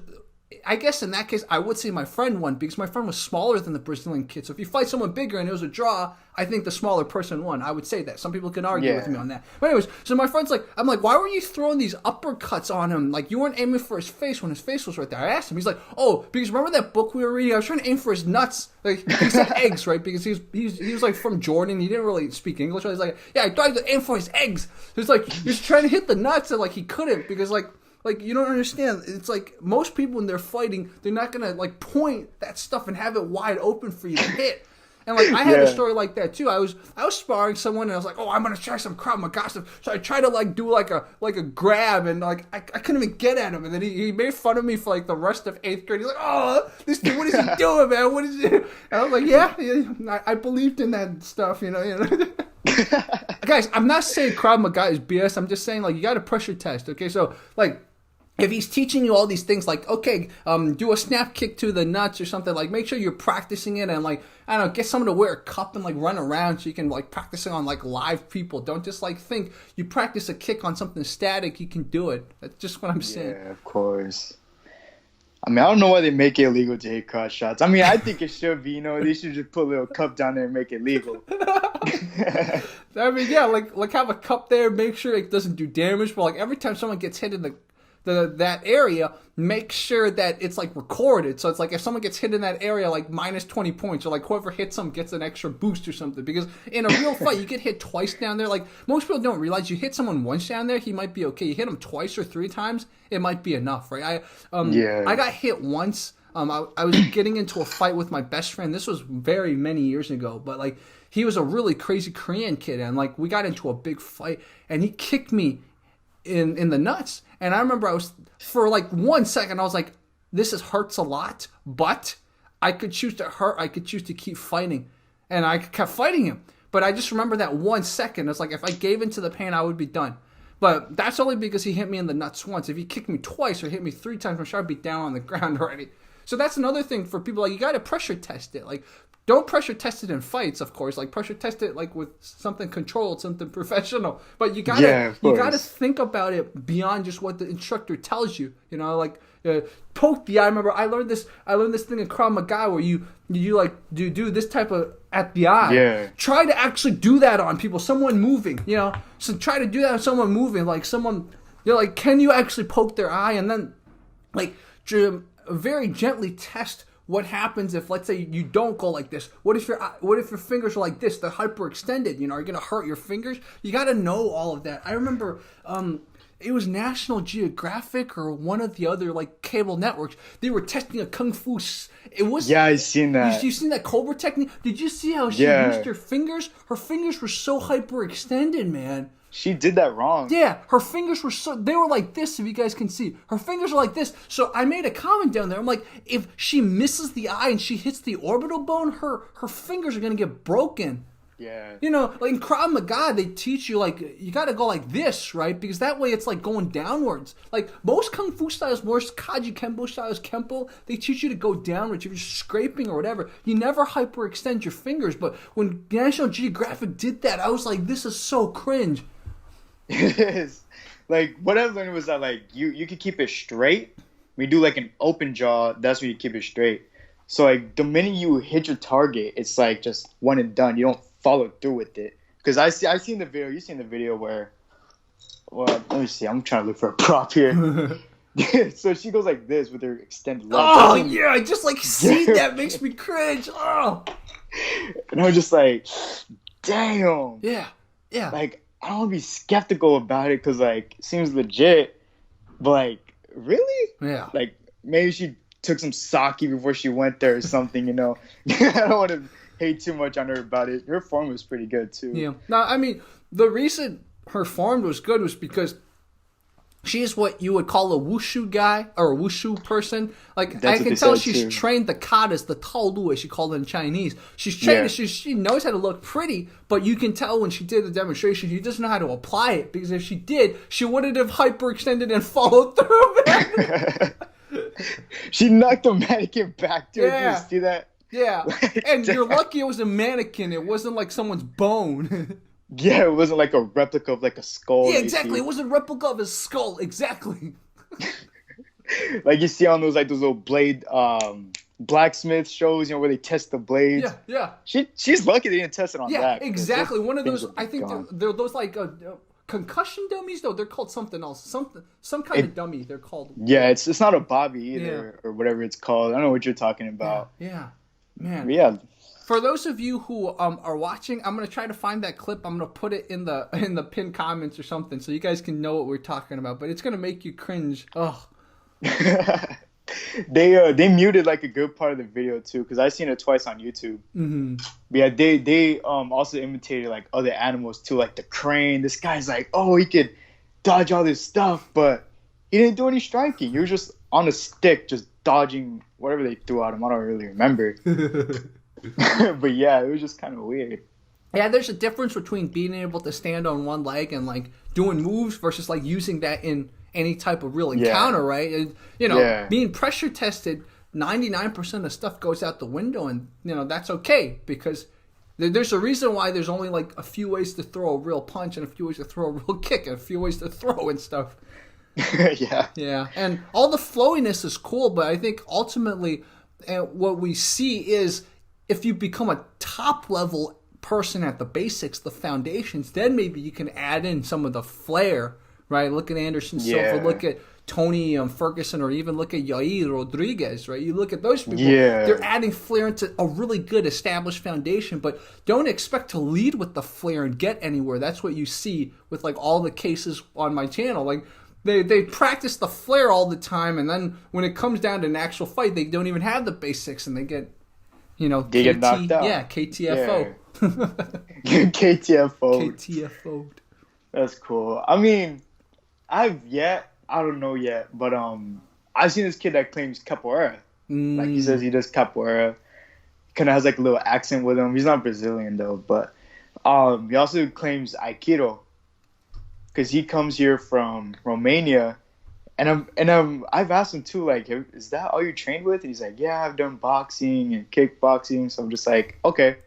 Speaker 1: I guess in that case, I would say my friend won because my friend was smaller than the Brazilian kid. So if you fight someone bigger and it was a draw, I think the smaller person won. I would say that. Some people can argue with me on that. But anyways, so my friend's like, I'm like, why were you throwing these uppercuts on him? Like, you weren't aiming for his face when his face was right there. I asked him. He's like, oh, because remember that book we were reading? I was trying to aim for his nuts. Like, he said eggs, right? Because he was like from Jordan. He didn't really speak English. So he's like, yeah, I tried to aim for his eggs. So it's like, he was trying to hit the nuts and like he couldn't because like you don't understand. It's like most people when they're fighting, they're not gonna like point that stuff and have it wide open for you to hit. And like I had a story like that too. I was sparring someone and I was like, oh, I'm gonna try some Krav Maga stuff. So I tried to like do like a grab and like I couldn't even get at him. And then he made fun of me for like the rest of 8th grade. He's like, oh, this dude, what is he doing, man? What is it? And I was like, yeah, I believed in that stuff, you know. Guys, I'm not saying Krav Maga is BS. I'm just saying like you got to pressure test. Okay, so like. If he's teaching you all these things like, okay, do a snap kick to the nuts or something, like make sure you're practicing it and like, I don't know, get someone to wear a cup and like run around so you can like practice it on like live people. Don't just like think you practice a kick on something static, you can do it. That's just what I'm saying.
Speaker 2: Yeah, of course. I mean, I don't know why they make it illegal to hit cross shots. I mean, I think it should be, you know, they should just put a little cup down there and make it legal.
Speaker 1: I mean, yeah, like have a cup there, make sure it doesn't do damage, but like every time someone gets hit in that area, make sure that it's like recorded. So it's like if someone gets hit in that area, like minus 20 points, or like whoever hits them gets an extra boost or something. Because in a real fight, you get hit twice down there. Like most people don't realize you hit someone once down there, he might be okay. You hit him twice or 3 times, it might be enough, right? I got hit once. I was getting into a fight with my best friend. This was very many years ago, but like he was a really crazy Korean kid, and like we got into a big fight, and he kicked me in the nuts. And I remember I was, for like 1 second, I was like, this hurts a lot, but I could choose to hurt, I could choose to keep fighting. And I kept fighting him. But I just remember that 1 second. It's like if I gave into the pain, I would be done. But that's only because he hit me in the nuts once. If he kicked me twice or hit me 3 times, I'm sure I'd be down on the ground already. So that's another thing for people. Like, you got to pressure test it. Like, don't pressure test it in fights, of course. Like, pressure test it like with something controlled, something professional. But you gotta think about it beyond just what the instructor tells you. You know, like poke the eye. I remember I learned this thing in Krav Maga where you do this type of at the eye.
Speaker 2: Yeah.
Speaker 1: Try to actually do that on people. Someone moving. You know, so try to do that on someone moving. Like someone, you're like, can you actually poke their eye? And then like very gently test what happens if, let's say, you don't go like this. What if your fingers are like this? They're hyperextended. You know, are you gonna hurt your fingers? You got to know all of that. I remember it was National Geographic or one of the other like cable networks. They were testing a kung fu. It was
Speaker 2: I seen that.
Speaker 1: You seen that Cobra technique? Did you see how she used her fingers? Her fingers were so hyperextended, man.
Speaker 2: She did that wrong.
Speaker 1: Yeah, her fingers were they were like this, if you guys can see. Her fingers are like this. So I made a comment down there. I'm like, if she misses the eye and she hits the orbital bone, her fingers are going to get broken.
Speaker 2: Yeah.
Speaker 1: You know, like in Krav Maga, they teach you, like, you got to go like this, right? Because that way it's like going downwards. Like most Kung Fu styles, most Kaji Kempo styles, Kempo, they teach you to go downwards. If you're scraping or whatever, you never hyperextend your fingers. But when National Geographic did that, I was like, this is so cringe.
Speaker 2: It is. Like, what I learned was that, like, you can keep it straight. When you do, like, an open jaw, that's when you keep it straight. So, like, the minute you hit your target, it's, like, just one and done. You don't follow through with it. Because I seen the video. You seen the video where, well, let me see. I'm trying to look for a prop here. So she goes like this with her extended leg.
Speaker 1: Oh, yeah. I just, like, see that makes me cringe. Oh.
Speaker 2: And I was just like, damn.
Speaker 1: Yeah. Yeah.
Speaker 2: Like, I don't want to be skeptical about it because, like, it seems legit. But, like, really?
Speaker 1: Yeah.
Speaker 2: Like, maybe she took some sake before she went there or something, you know? I don't want to hate too much on her about it. Her form was pretty good, too.
Speaker 1: Yeah. Now, I mean, the reason her form was good was because she's what you would call a wushu guy or a wushu person. Like, I can tell she's trained the katas, the taolu, as she called it in Chinese. She's trained, she knows how to look pretty, but you can tell when she did the demonstration, she doesn't know how to apply it, because if she did, she wouldn't have hyperextended and followed through, man.
Speaker 2: She knocked the mannequin back, dude. Did you see that?
Speaker 1: Yeah. Like, and you're lucky it was a mannequin. It wasn't like someone's bone.
Speaker 2: Yeah, it wasn't like a replica of like a skull.
Speaker 1: Yeah, exactly. It was a replica of his skull. Exactly.
Speaker 2: Like you see on those little blade blacksmith shows, you know, where they test the blades.
Speaker 1: Yeah.
Speaker 2: She's lucky they didn't test it on that.
Speaker 1: Yeah, exactly. One of those. I think they're those like concussion dummies. No, they're called something else. Some kind of dummy. They're called.
Speaker 2: Yeah, it's not a bobby either, or whatever it's called. I don't know what you're talking about.
Speaker 1: Yeah. Man.
Speaker 2: Yeah.
Speaker 1: For those of you who are watching, I'm gonna try to find that clip. I'm gonna put it in the pinned comments or something, so you guys can know what we're talking about. But it's gonna make you cringe. Ugh.
Speaker 2: They muted like a good part of the video too, because I seen it twice on YouTube.
Speaker 1: Mm-hmm.
Speaker 2: But yeah, they also imitated like other animals too, like the crane. This guy's like, oh, he could dodge all this stuff, but he didn't do any striking. He was just on a stick, just dodging whatever they threw at him. I don't really remember. But yeah, it was just kind of weird.
Speaker 1: Yeah, there's a difference between being able to stand on one leg and like doing moves versus like using that in any type of real encounter, right? And, you know, being pressure tested, 99% of stuff goes out the window, and you know that's okay because there's a reason why there's only like a few ways to throw a real punch and a few ways to throw a real kick and a few ways to throw and stuff. Yeah, and all the flowiness is cool, but I think ultimately, what we see is if you become a top level person at the basics, the foundations, then maybe you can add in some of the flair, right? Look at Anderson Silva, look at Tony Ferguson, or even look at Yair Rodriguez, right? You look at those people, they're adding flair into a really good established foundation, but don't expect to lead with the flair and get anywhere. That's what you see with like all the cases on my channel. Like they practice the flair all the time, and then when it comes down to an actual fight, they don't even have the basics, and they get, you know,
Speaker 2: get knocked out.
Speaker 1: Yeah, KTFO.
Speaker 2: KTFO'd. That's cool. I mean, I don't know yet, but I've seen this kid that claims capoeira. Like he says he does capoeira. Kind of has like a little accent with him. He's not Brazilian though, but he also claims Aikido because he comes here from Romania. And I've asked him too, like, is that all you trained with? And he's like, yeah, I've done boxing and kickboxing. So I'm just like, okay,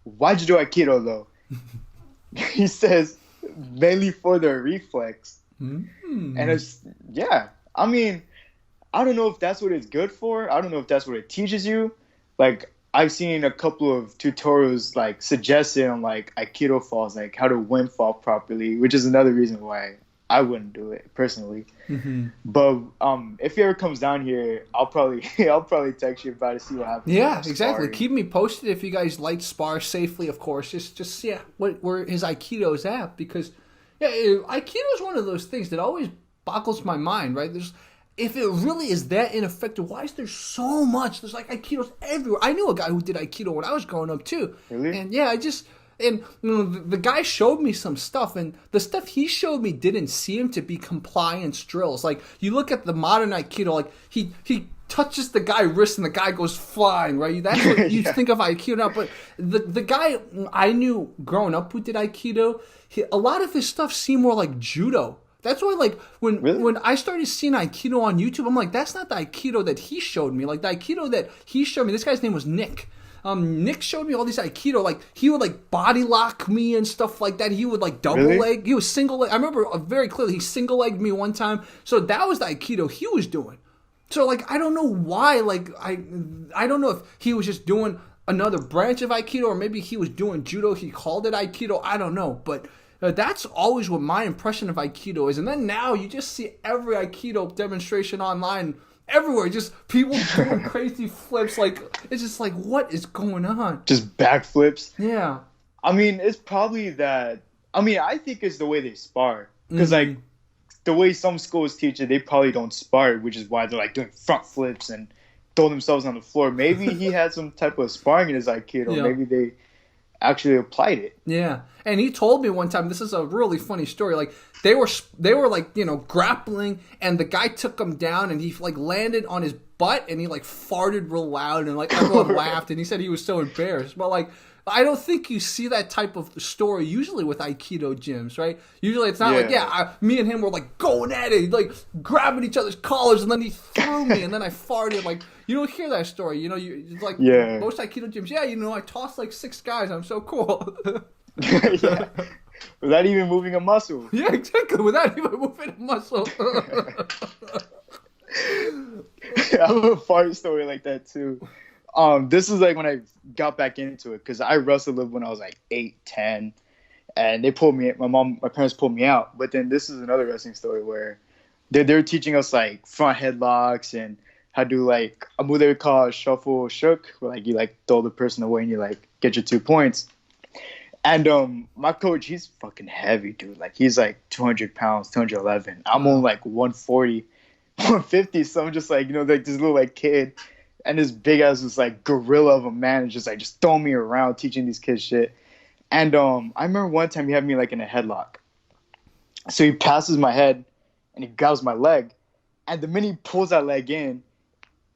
Speaker 2: why'd you do Aikido though? He says mainly for the reflex. And it's, I mean, I don't know if that's what it's good for. I don't know if that's what it teaches you. Like, I've seen a couple of tutorials like suggesting on like Aikido falls, like how to wind fall properly, which is another reason why I wouldn't do it personally. But if he ever comes down here, I'll probably text you about it, see what happens.
Speaker 1: Yeah, exactly. Keep me posted if you guys light spar safely, of course. Just see where his Aikido's at, because Aikido is one of those things that always boggles my mind, right? If it really is that ineffective, why is there so much? There's like Aikidos everywhere. I knew a guy who did Aikido when I was growing up too.
Speaker 2: Really?
Speaker 1: And yeah, and you know, the guy showed me some stuff, and the stuff he showed me didn't seem to be compliance drills. Like, you look at the modern Aikido, like he touches the guy's wrist and the guy goes flying, right? That's what you think of Aikido now. But the guy I knew growing up who did Aikido, a lot of his stuff seemed more like judo. That's why, like, when I started seeing Aikido on YouTube, I'm like, that's not the Aikido that he showed me. Like, the Aikido that he showed me, this guy's name was Nick. Nick showed me all these Aikido, like, he would, like, body lock me and stuff like that. He would, like, double leg. He was single leg. I remember very clearly he single legged me one time. So that was the Aikido he was doing. So, like, I don't know why, like, I don't know if he was just doing another branch of Aikido, or maybe he was doing judo. He called it Aikido. I don't know. But that's always what my impression of Aikido is. And then now you just see every Aikido demonstration online everywhere, just people doing crazy flips. Like, it's just like, what is going on?
Speaker 2: Just backflips.
Speaker 1: Yeah.
Speaker 2: I mean, it's probably that. I mean, I think it's the way they spar, because like the way some schools teach it, they probably don't spar, which is why they're like doing front flips and throw themselves on the floor. Maybe he had some type of sparring in his Aikido. Maybe they actually applied it.
Speaker 1: Yeah. And he told me one time, this is a really funny story, like they were like, you know, grappling, and the guy took him down, and he like landed on his butt, and he like farted real loud, and like everyone laughed, and he said he was so embarrassed. But like, I don't think you see that type of story usually with Aikido gyms, right? Usually it's not like, me and him were like going at it, like grabbing each other's collars, and then he threw me, and then I farted. Like, you don't hear that story, you know? It's like most Aikido gyms, you know, I tossed like 6 guys, I'm so cool.
Speaker 2: Without even moving a muscle.
Speaker 1: Yeah, exactly. Without even moving a muscle.
Speaker 2: I have a fart story like that too. This is like when I got back into it, because I wrestled when I was like 8, 10, and they pulled me. My parents pulled me out. But then this is another wrestling story where they're teaching us like front headlocks and how to do like a move they would call a shuffle shook, where like you like throw the person away and you like get your 2 points. And my coach, he's fucking heavy, dude. Like, he's like 200 pounds, 211. I'm only like 140. 150. So I'm just like, like this little like kid, and this big ass this like gorilla of a man is just like just throwing me around, teaching these kids shit. And I remember one time he had me like in a headlock. So he passes my head, and he grabs my leg, and the minute he pulls that leg in,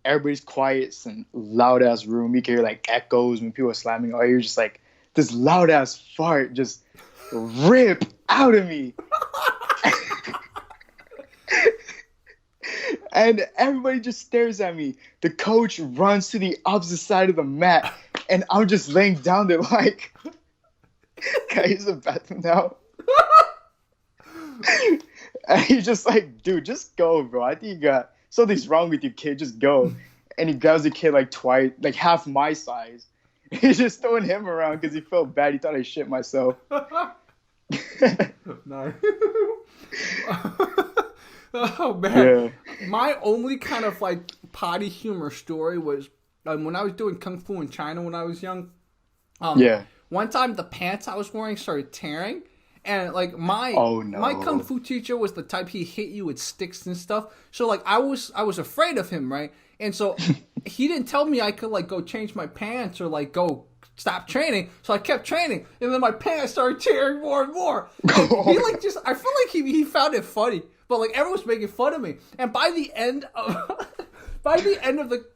Speaker 2: everybody's quiet. It's a loud ass room. You can hear like echoes when people are slamming. Or you're just like this loud ass fart just rip out of me. And everybody just stares at me. The coach runs to the opposite side of the mat, and I'm just laying down there like, can I use the bathroom now? And he's just like, dude, just go, bro. I think you got something's wrong with you, kid. Just go. And he grabs the kid like twice, like half my size. He's just throwing him around because he felt bad. He thought I shit myself.
Speaker 1: No. Oh man, my only kind of like potty humor story was when I was doing kung fu in China when I was young. One time the pants I was wearing started tearing, and like my kung fu teacher was the type he hit you with sticks and stuff. So like I was afraid of him, right? And so he didn't tell me I could like go change my pants or like go stop training. So I kept training, and then my pants started tearing more and more. And he like just I feel like he found it funny. But like everyone was making fun of me, and by the end of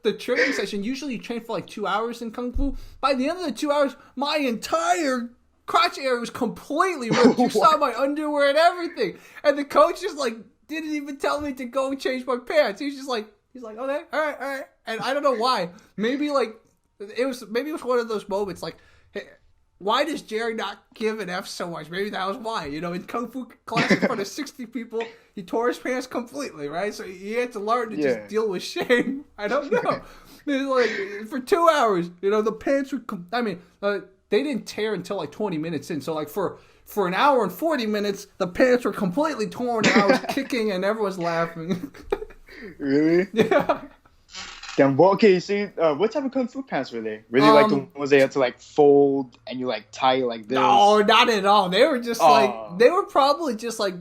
Speaker 1: the training session, usually you train for like 2 hours in kung fu. By the end of the 2 hours, my entire crotch area was completely ripped. You saw my underwear and everything, and the coach just like didn't even tell me to go change my pants. He's like, okay, all right, and I don't know why. Maybe it was one of those moments like, hey, why does Jerry not give an F so much? Maybe that was why. In kung fu class in front of 60 people, he tore his pants completely, right? So he had to learn to just deal with shame. I don't know. Like for 2 hours, the pants were. They didn't tear until like 20 minutes in. So like for an hour and 40 minutes, the pants were completely torn, and I was kicking, and everyone's laughing.
Speaker 2: Really?
Speaker 1: Yeah.
Speaker 2: Damn. Well, okay. So, what type of kung fu pants were they? Really, like the ones they had to like fold and you like tie it like this?
Speaker 1: No, not at all. They were just like they were probably just like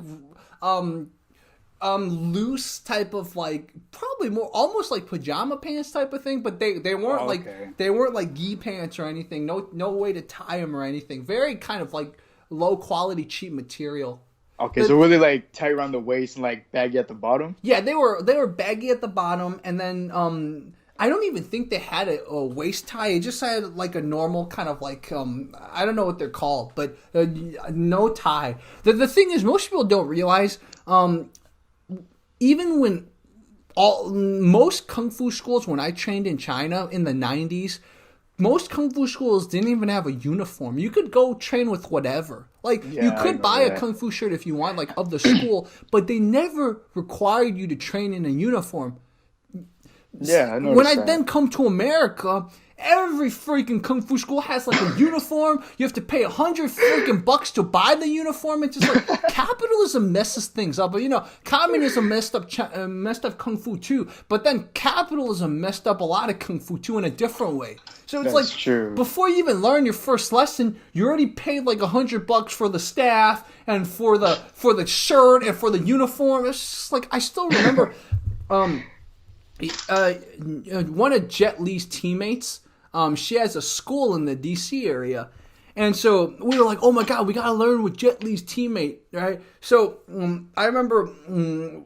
Speaker 1: loose type of like probably more almost like pajama pants type of thing. But they weren't they weren't like gi pants or anything. No way to tie them or anything. Very kind of like low quality, cheap material.
Speaker 2: Okay, so were they like tight around the waist and like baggy at the bottom?
Speaker 1: Yeah, they were baggy at the bottom, and then I don't even think they had a waist tie. It just had like a normal kind of like I don't know what they're called, but no tie. The thing is, most people don't realize even when most kung fu schools when I trained in China in the 90s. Most kung fu schools didn't even have a uniform. You could go train with whatever. Like, you could buy a kung fu shirt if you want, like, of the school, but they never required you to train in a uniform.
Speaker 2: Yeah, I know.
Speaker 1: When I then come to America, every freaking kung fu school has like a uniform. You have to pay $100 to buy the uniform. It's just like capitalism messes things up. But communism messed up kung fu too. But then capitalism messed up a lot of kung fu too in a different way. So it's
Speaker 2: true.
Speaker 1: Before you even learn your first lesson, you already paid like $100 for the staff and for the shirt and for the uniform. It's just like I still remember. One of Jet Li's teammates, she has a school in the D.C. area. And so we were like, oh my God, we got to learn with Jet Li's teammate, right? So I remember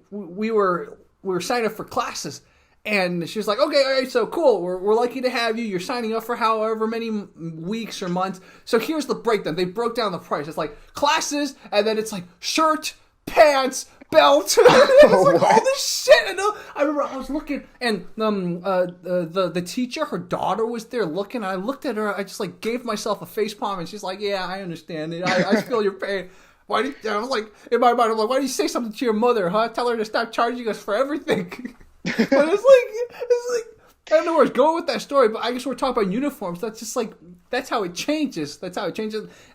Speaker 1: we were signing up for classes. And she was like, okay, all right, so cool. We're lucky to have you. You're signing up for however many weeks or months. So here's the breakdown. They broke down the price. It's like classes, and then it's like shirt, pants, belt. It's like all this shit. I remember I was looking, and the teacher, her daughter was there looking. And I looked at her. I just like gave myself a face palm, and she's like, "Yeah, I understand it. I feel your pain." I was like, in my mind, I'm like, "Why don't you say something to your mother, huh? Tell her to stop charging us for everything." But it's like I don't know where it's going with that story, but I guess we're talking about uniforms. That's just like that's how it changes. And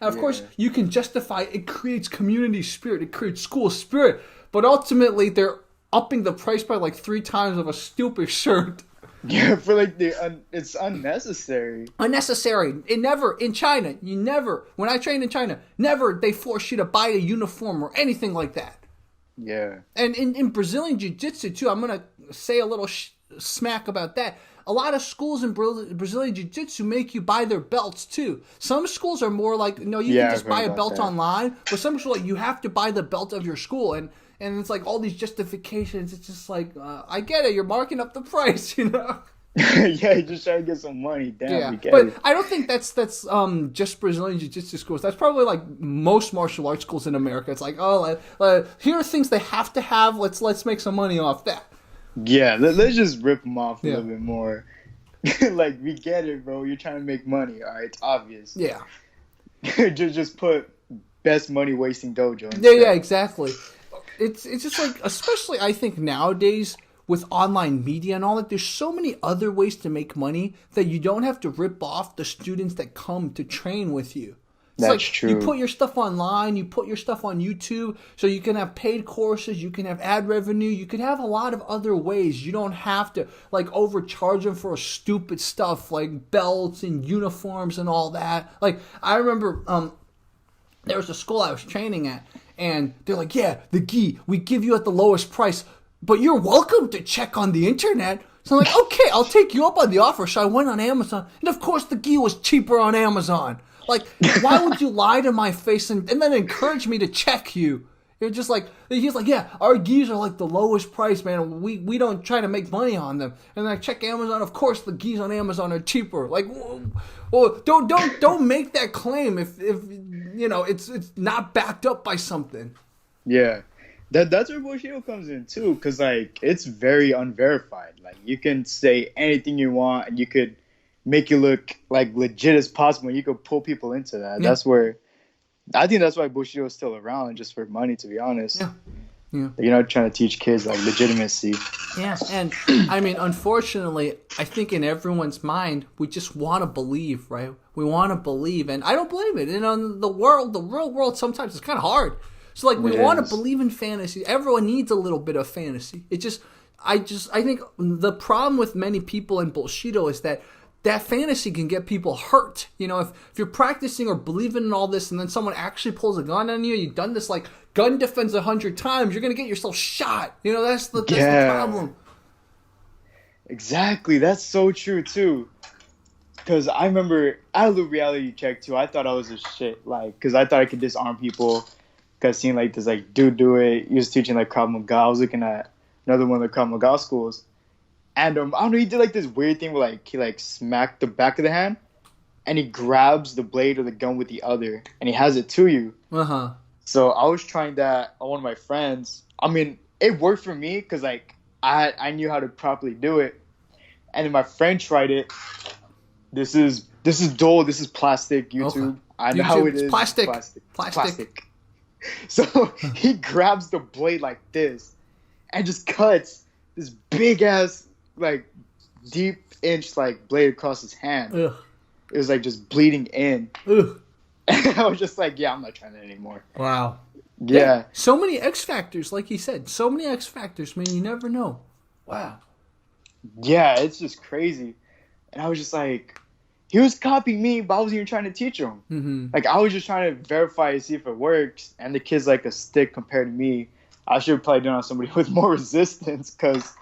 Speaker 1: of course, you can justify it creates community spirit. It creates school spirit. But ultimately, they're upping the price by like 3 times of a stupid shirt.
Speaker 2: Yeah, for like it's unnecessary.
Speaker 1: Unnecessary. In China, when I trained in China, never they force you to buy a uniform or anything like that.
Speaker 2: Yeah.
Speaker 1: And in Brazilian Jiu-Jitsu, too, I'm going to say a little smack about that. A lot of schools in Brazilian Jiu-Jitsu make you buy their belts, too. Some schools are more like, no, you can just buy a belt online. But some schools, like, you have to buy the belt of your school. And it's like all these justifications. It's just like, I get it. You're marking up the price, you know?
Speaker 2: Yeah, you're just trying to get some money. Damn,
Speaker 1: yeah. But I don't think that's just Brazilian Jiu-Jitsu schools. That's probably like most martial arts schools in America. It's like, here are things they have to have. Let's make some money off that.
Speaker 2: Yeah, let's just rip them off a little bit more. Like, we get it, bro. You're trying to make money. All right, it's obvious.
Speaker 1: Yeah.
Speaker 2: just put best money wasting dojo. Instead.
Speaker 1: Yeah, exactly. It's just like, especially I think nowadays, with online media and all that, there's so many other ways to make money that you don't have to rip off the students that come to train with you. It's
Speaker 2: That's
Speaker 1: like
Speaker 2: true.
Speaker 1: You put your stuff online, you put your stuff on YouTube, so you can have paid courses, you can have ad revenue, you could have a lot of other ways. You don't have to like overcharge them for stupid stuff like belts and uniforms and all that. Like I remember there was a school I was training at, and they're like, yeah, the gi, we give you at the lowest price, but you're welcome to check on the internet. So I'm like, okay, I'll take you up on the offer. So I went on Amazon, and of course the gi was cheaper on Amazon. Like, why would you lie to my face and then encourage me to check you? You're just like, he's like, yeah, our gis are like the lowest price, man. We don't try to make money on them. And then I check Amazon. Of course, the gis on Amazon are cheaper. Like, well, don't make that claim if you know it's not backed up by something.
Speaker 2: Yeah. That's where Bullshido comes in too, because like it's very unverified. Like you can say anything you want, and you could make it look like legit as possible. You could pull people into that. Yeah. I think that's why Bullshido is still around, just for money. To be honest, yeah. You're not trying to teach kids like legitimacy.
Speaker 1: Yeah, and I mean, unfortunately, I think in everyone's mind, we just want to believe, right? We want to believe, and I don't believe it. And on the real world, sometimes it's kind of hard. So like we want to believe in fantasy. Everyone needs a little bit of fantasy. I think the problem with many people in Bullshido is that fantasy can get people hurt. You know, if you're practicing or believing in all this and then someone actually pulls a gun on you, you've done this like gun defense 100 times, you're going to get yourself shot. You know, that's the problem.
Speaker 2: Exactly. That's so true too. Because I remember I had a little reality check too. I thought I was a shit, like, because I thought I could disarm people. Because seeing like this like dude do it. He was teaching like Krav Maga. I was looking at another one of the Krav Maga schools. And I don't know, he did like this weird thing where like he like smacked the back of the hand and he grabs the blade of the gun with the other and he has it to you.
Speaker 1: Uh-huh.
Speaker 2: So I was trying that on one of my friends. I mean, it worked for me because like I knew how to properly do it. And then my friend tried it. This is dull. This is plastic. YouTube. Okay. I know how it is. Plastic. So he grabs the blade like this and just cuts this big ass like deep inch like blade across his hand. Ugh. It was like just bleeding in. Ugh. And I was just like, yeah, I'm not trying that anymore.
Speaker 1: Wow.
Speaker 2: Yeah.
Speaker 1: So many X factors, like he said. So many X factors, man. You never know. Wow.
Speaker 2: Yeah, it's just crazy. And I was just like, he was copying me, but I wasn't even trying to teach him. Mm-hmm. Like I was just trying to verify to see if it works. And the kid's like a stick compared to me. I should have probably done it on somebody with more resistance because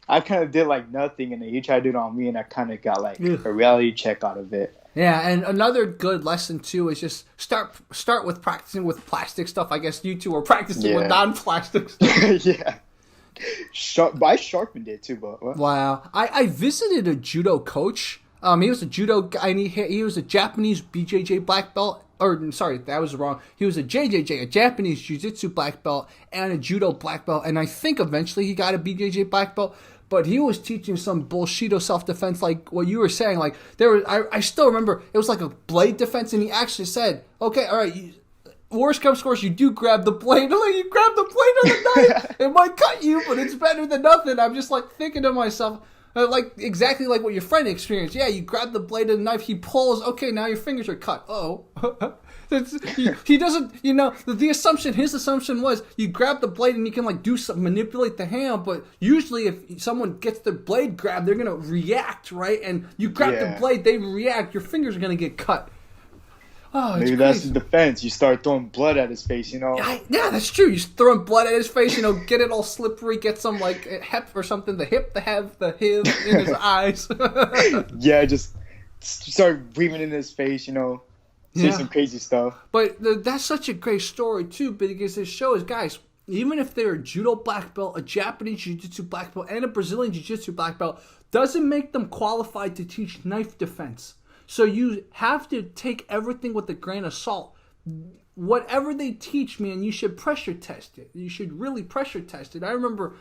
Speaker 2: I kind of did like nothing, and then he tried to do it on me, and I kind of got like a reality check out of it.
Speaker 1: Yeah, and another good lesson too is just start with practicing with plastic stuff. I guess you two were practicing with non-plastic stuff.
Speaker 2: Yeah. But I sharpened it too, but what?
Speaker 1: Wow. I visited a judo coach. He was a judo guy, and he was a Japanese BJJ black belt. Or, sorry, that was wrong. He was a JJJ, a Japanese Jiu-Jitsu black belt, and a Judo black belt. And I think eventually he got a BJJ black belt. But he was teaching some Bullshido self-defense like what you were saying. Like, I still remember, it was like a blade defense, and he actually said, okay, all right, worst comes to worst, you do grab the blade. Like, you grab the blade of the knife. It might cut you, but it's better than nothing. I'm just like thinking to myself, like exactly like what your friend experienced. Yeah, you grab the blade of the knife, he pulls, okay, now your fingers are cut. Oh. He doesn't, you know, his assumption was you grab the blade and you can like do something, manipulate the hand, but usually if someone gets the blade grabbed, they're going to react, right? And you grab the blade, they react, your fingers are going to get cut. Oh,
Speaker 2: maybe that's his defense. You start throwing blood at his face, you know?
Speaker 1: Yeah, that's true. You throwing blood at his face, get it all slippery, get some like hep or something, the hip, the have, the hiv in his eyes.
Speaker 2: Yeah, just start breathing in his face, say some crazy stuff.
Speaker 1: But that's such a great story too, because it shows, guys, even if they're a judo black belt, a Japanese jiu-jitsu black belt, and a Brazilian jiu-jitsu black belt, doesn't make them qualified to teach knife defense. So you have to take everything with a grain of salt. Whatever they teach, man, you should pressure test it. You should really pressure test it. I remember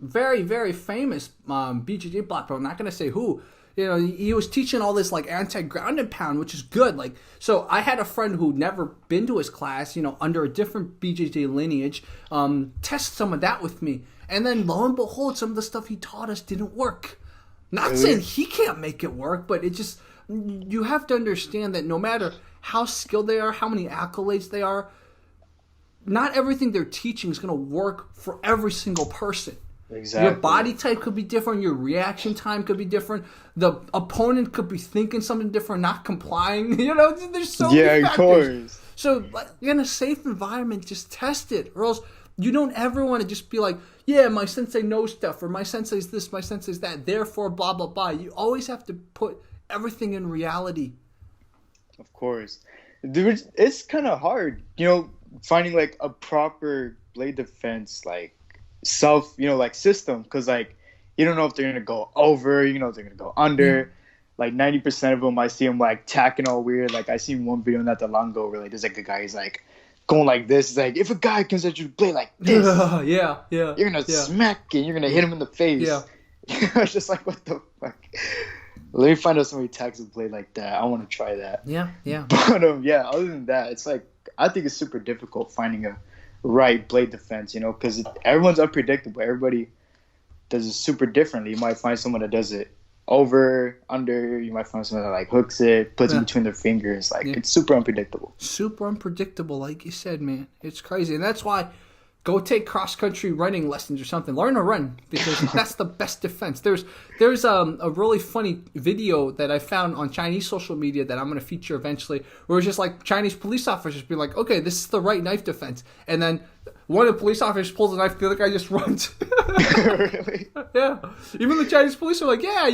Speaker 1: very, very famous BJJ black belt, I'm not going to say who, he was teaching all this like anti-ground and pound, which is good. Like, so I had a friend who'd never been to his class, under a different BJJ lineage, test some of that with me. And then lo and behold, some of the stuff he taught us didn't work. Not saying he can't make it work, but it just, you have to understand that no matter how skilled they are, how many accolades they are, not everything they're teaching is going to work for every single person.
Speaker 2: Exactly.
Speaker 1: Your body type could be different. Your reaction time could be different. The opponent could be thinking something different, not complying. There's so many factors.
Speaker 2: Of course.
Speaker 1: So in a safe environment, just test it. Or else you don't ever want to just be like, yeah, my sensei knows stuff, or my sensei's this, my sensei's that, therefore blah, blah, blah. You always have to put everything in reality.
Speaker 2: Of course. It's kind of hard, finding like a proper blade defense, like like system, because like you don't know if they're gonna go over, if they're gonna go under. Like 90% of them, I see them like tacking all weird. Like I seen one video not that long ago where like there's like a guy, he's like going like this. It's like, if a guy comes at you to play like this, you're gonna smack it, you're gonna hit him in the face. It's just like, what the fuck. Let me find out somebody tacks a blade like that. I want to try that.
Speaker 1: Yeah.
Speaker 2: But other than that, it's like, I think it's super difficult finding a right blade defense, because everyone's unpredictable. Everybody does it super differently. You might find someone that does it over, under. You might find someone that like hooks it, puts it between their fingers. Like, it's super unpredictable.
Speaker 1: Super unpredictable, like you said, man. It's crazy. And that's why go take cross-country running lessons or something. Learn to run, because that's the best defense. There's a really funny video that I found on Chinese social media that I'm going to feature eventually, where it's just like Chinese police officers be like, okay, this is the right knife defense. And then one of the police officers pulls a knife, the other guy just runs.
Speaker 2: Really?
Speaker 1: Yeah. Even the Chinese police are like, yeah,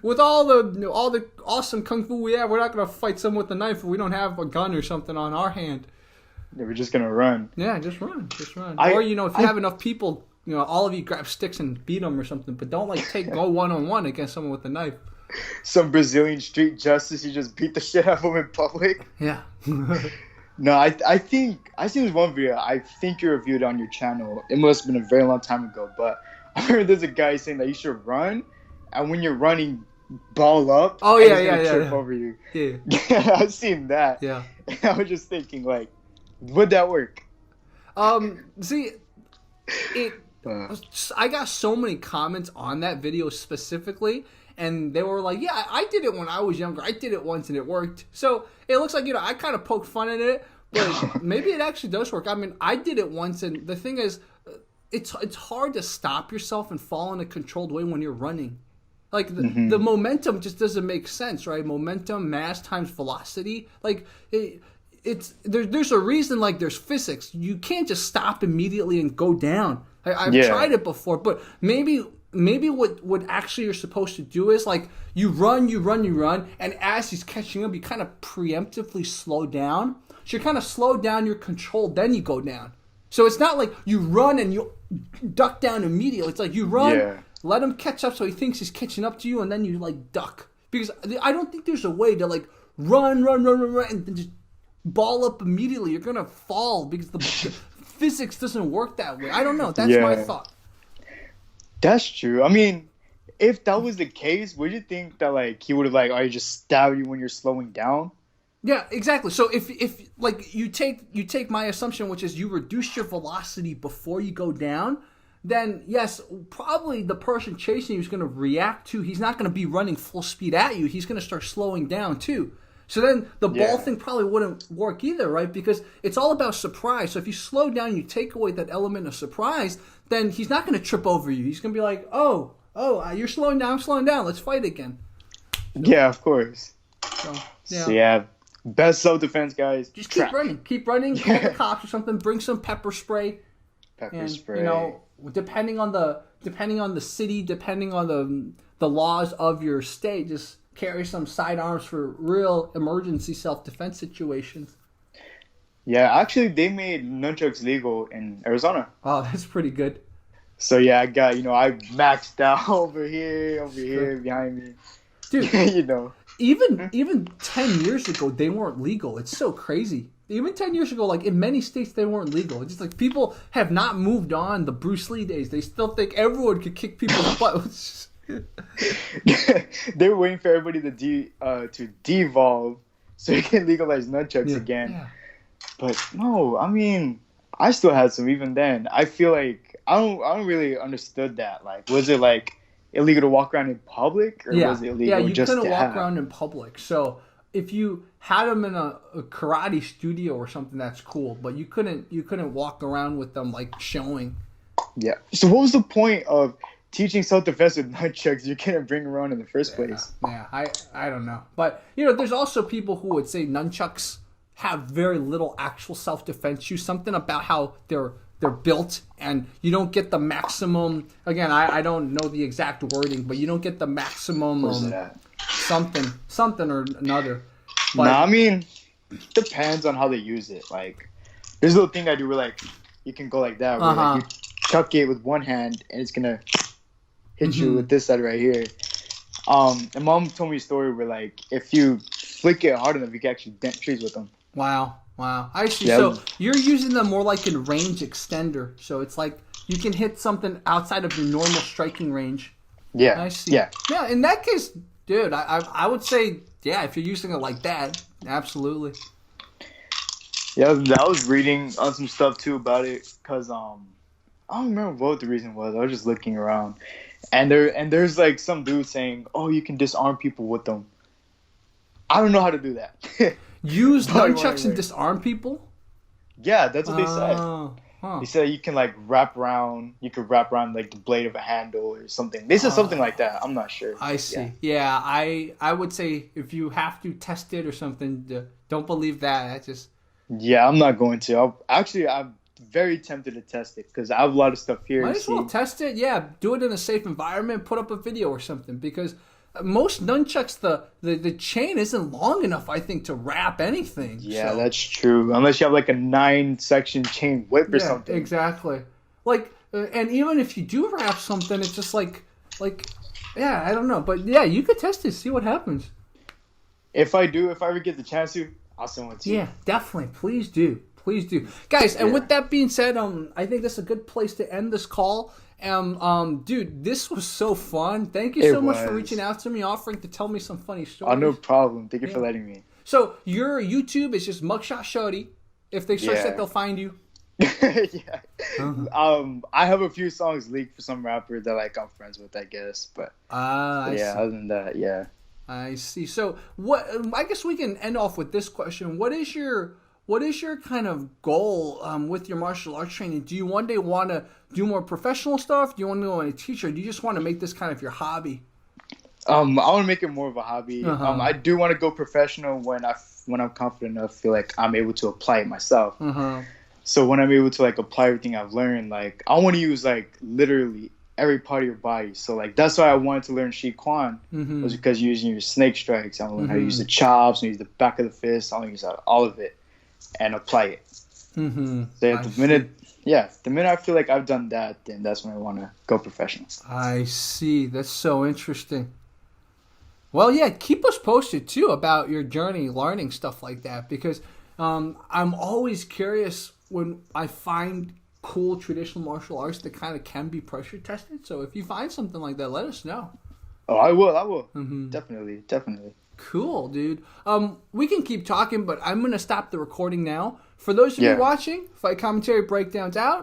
Speaker 1: with all the awesome kung fu we have, we're not going to fight someone with a knife if we don't have a gun or something on our hand.
Speaker 2: Yeah, we're just gonna run.
Speaker 1: Yeah, just run. Or if you have enough people, all of you grab sticks and beat them or something. But don't go 1-on-1 against someone with a knife.
Speaker 2: Some Brazilian street justice, you just beat the shit out of them in public.
Speaker 1: Yeah.
Speaker 2: No, I think I seen this one video. I think you reviewed it on your channel. It must have been a very long time ago. But I heard there's a guy saying that you should run, and when you're running, ball up.
Speaker 1: Oh yeah.
Speaker 2: Trip over you.
Speaker 1: Yeah.
Speaker 2: I've seen that.
Speaker 1: Yeah.
Speaker 2: I was just thinking, like, would that work?
Speaker 1: See, I got so many comments on that video specifically, and they were like, yeah, I did it when I was younger. I did it once and it worked. So it looks like, I kind of poked fun at it, but maybe it actually does work. I mean, I did it once, and the thing is, it's hard to stop yourself and fall in a controlled way when you're running. Like, the momentum just doesn't make sense, right? Momentum, mass times velocity. Like, there's a reason, like, there's physics. You can't just stop immediately and go down. I've tried it before, but maybe what actually you're supposed to do is, like, you run, and as he's catching up, you kind of preemptively slow down. So you kind of slow down your control, then you go down. So it's not like you run and you duck down immediately. It's like you run, let him catch up so he thinks he's catching up to you, and then you, like, duck. Because I don't think there's a way to, like, run, and then just ball up immediately. You're gonna fall because the physics doesn't work that way. I don't know. That's my thought.
Speaker 2: That's true. I mean, if that was the case, would you think that, like, he would have, like, just stabbed you when you're slowing down?
Speaker 1: Yeah, exactly. So if like you take my assumption, which is you reduce your velocity before you go down, then yes, probably the person chasing you is going to react to. He's not going to be running full speed at you. He's going to start slowing down too. So then the ball thing probably wouldn't work either, right? Because it's all about surprise. So if you slow down, you take away that element of surprise, then he's not going to trip over you. He's going to be like, oh, you're slowing down, I'm slowing down. Let's fight again.
Speaker 2: Yeah, of course.
Speaker 1: So
Speaker 2: So yeah, best self-defense, guys.
Speaker 1: Just keep running. Call the cops or something. Bring some pepper spray.
Speaker 2: Pepper spray.
Speaker 1: You know, depending on the city, depending on the laws of your state, just carry some sidearms for real emergency self-defense situations.
Speaker 2: Yeah, actually, they made nunchucks legal in Arizona.
Speaker 1: Oh, that's pretty good.
Speaker 2: So yeah, I got, I maxed out over here, behind me.
Speaker 1: Dude, even 10 years ago, they weren't legal. It's so crazy. Even 10 years ago, like in many states, they weren't legal. It's just like people have not moved on the Bruce Lee days. They still think everyone could kick people's butts.
Speaker 2: They were waiting for everybody to devolve so you can legalize nunchucks again. Yeah. But no, I mean, I still had some even then. I feel like I don't really understood that. Like, was it like illegal to walk around in public, or was it illegal
Speaker 1: you
Speaker 2: just
Speaker 1: couldn't
Speaker 2: to
Speaker 1: walk
Speaker 2: have?
Speaker 1: around in public. So if you had them in a karate studio or something, that's cool. But you couldn't walk around with them like showing.
Speaker 2: Yeah. So what was the point of teaching self-defense with nunchucks you couldn't bring around in the first place?
Speaker 1: Yeah, I don't know. But there's also people who would say nunchucks have very little actual self-defense use. Something about how they're built, and you don't get the maximum. Again, I don't know the exact wording, but you don't get the maximum something or another. But,
Speaker 2: I mean, depends on how they use it. Like, there's a little thing I do where like you can go like that, where like, you chuck it with one hand and it's gonna hit you with this side right here. And Mom told me a story where like if you flick it hard enough, you can actually dent trees with them.
Speaker 1: Wow. I see. Yeah. So you're using them more like in range extender. So it's like you can hit something outside of your normal striking range.
Speaker 2: Yeah.
Speaker 1: I see.
Speaker 2: Yeah.
Speaker 1: Yeah. In that case, dude, I would say, yeah, if you're using it like that, absolutely.
Speaker 2: Yeah, I was reading on some stuff too about it because I don't remember what the reason was. I was just looking around, and there's like some dude saying, "Oh, you can disarm people with them." I don't know how to do that.
Speaker 1: Use nunchucks and disarm people?
Speaker 2: Yeah, that's what they said.
Speaker 1: Huh.
Speaker 2: They said you can like wrap around like the blade of a handle or something. They said something like that. I'm not sure.
Speaker 1: I see. Yeah, I would say if you have to test it or something, don't believe that.
Speaker 2: Yeah, I'm not going to. I'm very tempted to test it because I have a lot of stuff here.
Speaker 1: Might as well test it. Yeah, do it in a safe environment. Put up a video or something because most nunchucks, the chain isn't long enough, I think, to wrap anything.
Speaker 2: Yeah, so. That's true. Unless you have like a 9-section chain whip or something.
Speaker 1: Exactly. Like, and even if you do wrap something, it's just like, yeah, I don't know. But yeah, you could test it, see what happens.
Speaker 2: If I ever get the chance to, I'll send one to you.
Speaker 1: Yeah, definitely. Please do. Guys, and with that being said, I think that's a good place to end this call. Dude, this was so fun. Thank you so much for reaching out to me, offering to tell me some funny stories.
Speaker 2: Oh, no problem. Thank you for letting me.
Speaker 1: So your YouTube is just Mugshot Shorty. If they search that, they'll find you.
Speaker 2: Yeah. I have a few songs leaked for some rapper that like I'm friends with, I guess. But
Speaker 1: I see.
Speaker 2: Other than that, yeah.
Speaker 1: I see. So what? I guess we can end off with this question. What is your kind of goal with your martial arts training? Do you one day want to do more professional stuff? Do you want to go on a teacher? Do you just want to make this kind of your hobby?
Speaker 2: I want to make it more of a hobby. I do want to go professional when I'm confident enough, feel like I'm able to apply it myself. So when I'm able to like apply everything I've learned, like I want to use like literally every part of your body. So like that's why I wanted to learn Jeet Kune Do, was because you're using your snake strikes. I want to learn how to use the chops, and use the back of the fist. I want to use all of it and apply it. So the minute I feel like I've done that, then that's when I want to go professional.
Speaker 1: I see. That's so interesting. Well, yeah, keep us posted too about your journey learning stuff like that, because I'm always curious when I find cool traditional martial arts that kind of can be pressure tested. So if you find something like that, let us know.
Speaker 2: Oh, I will. Definitely.
Speaker 1: Cool, dude. We can keep talking, but I'm going to stop the recording now. For those of you watching, Fight Commentary Breakdowns out.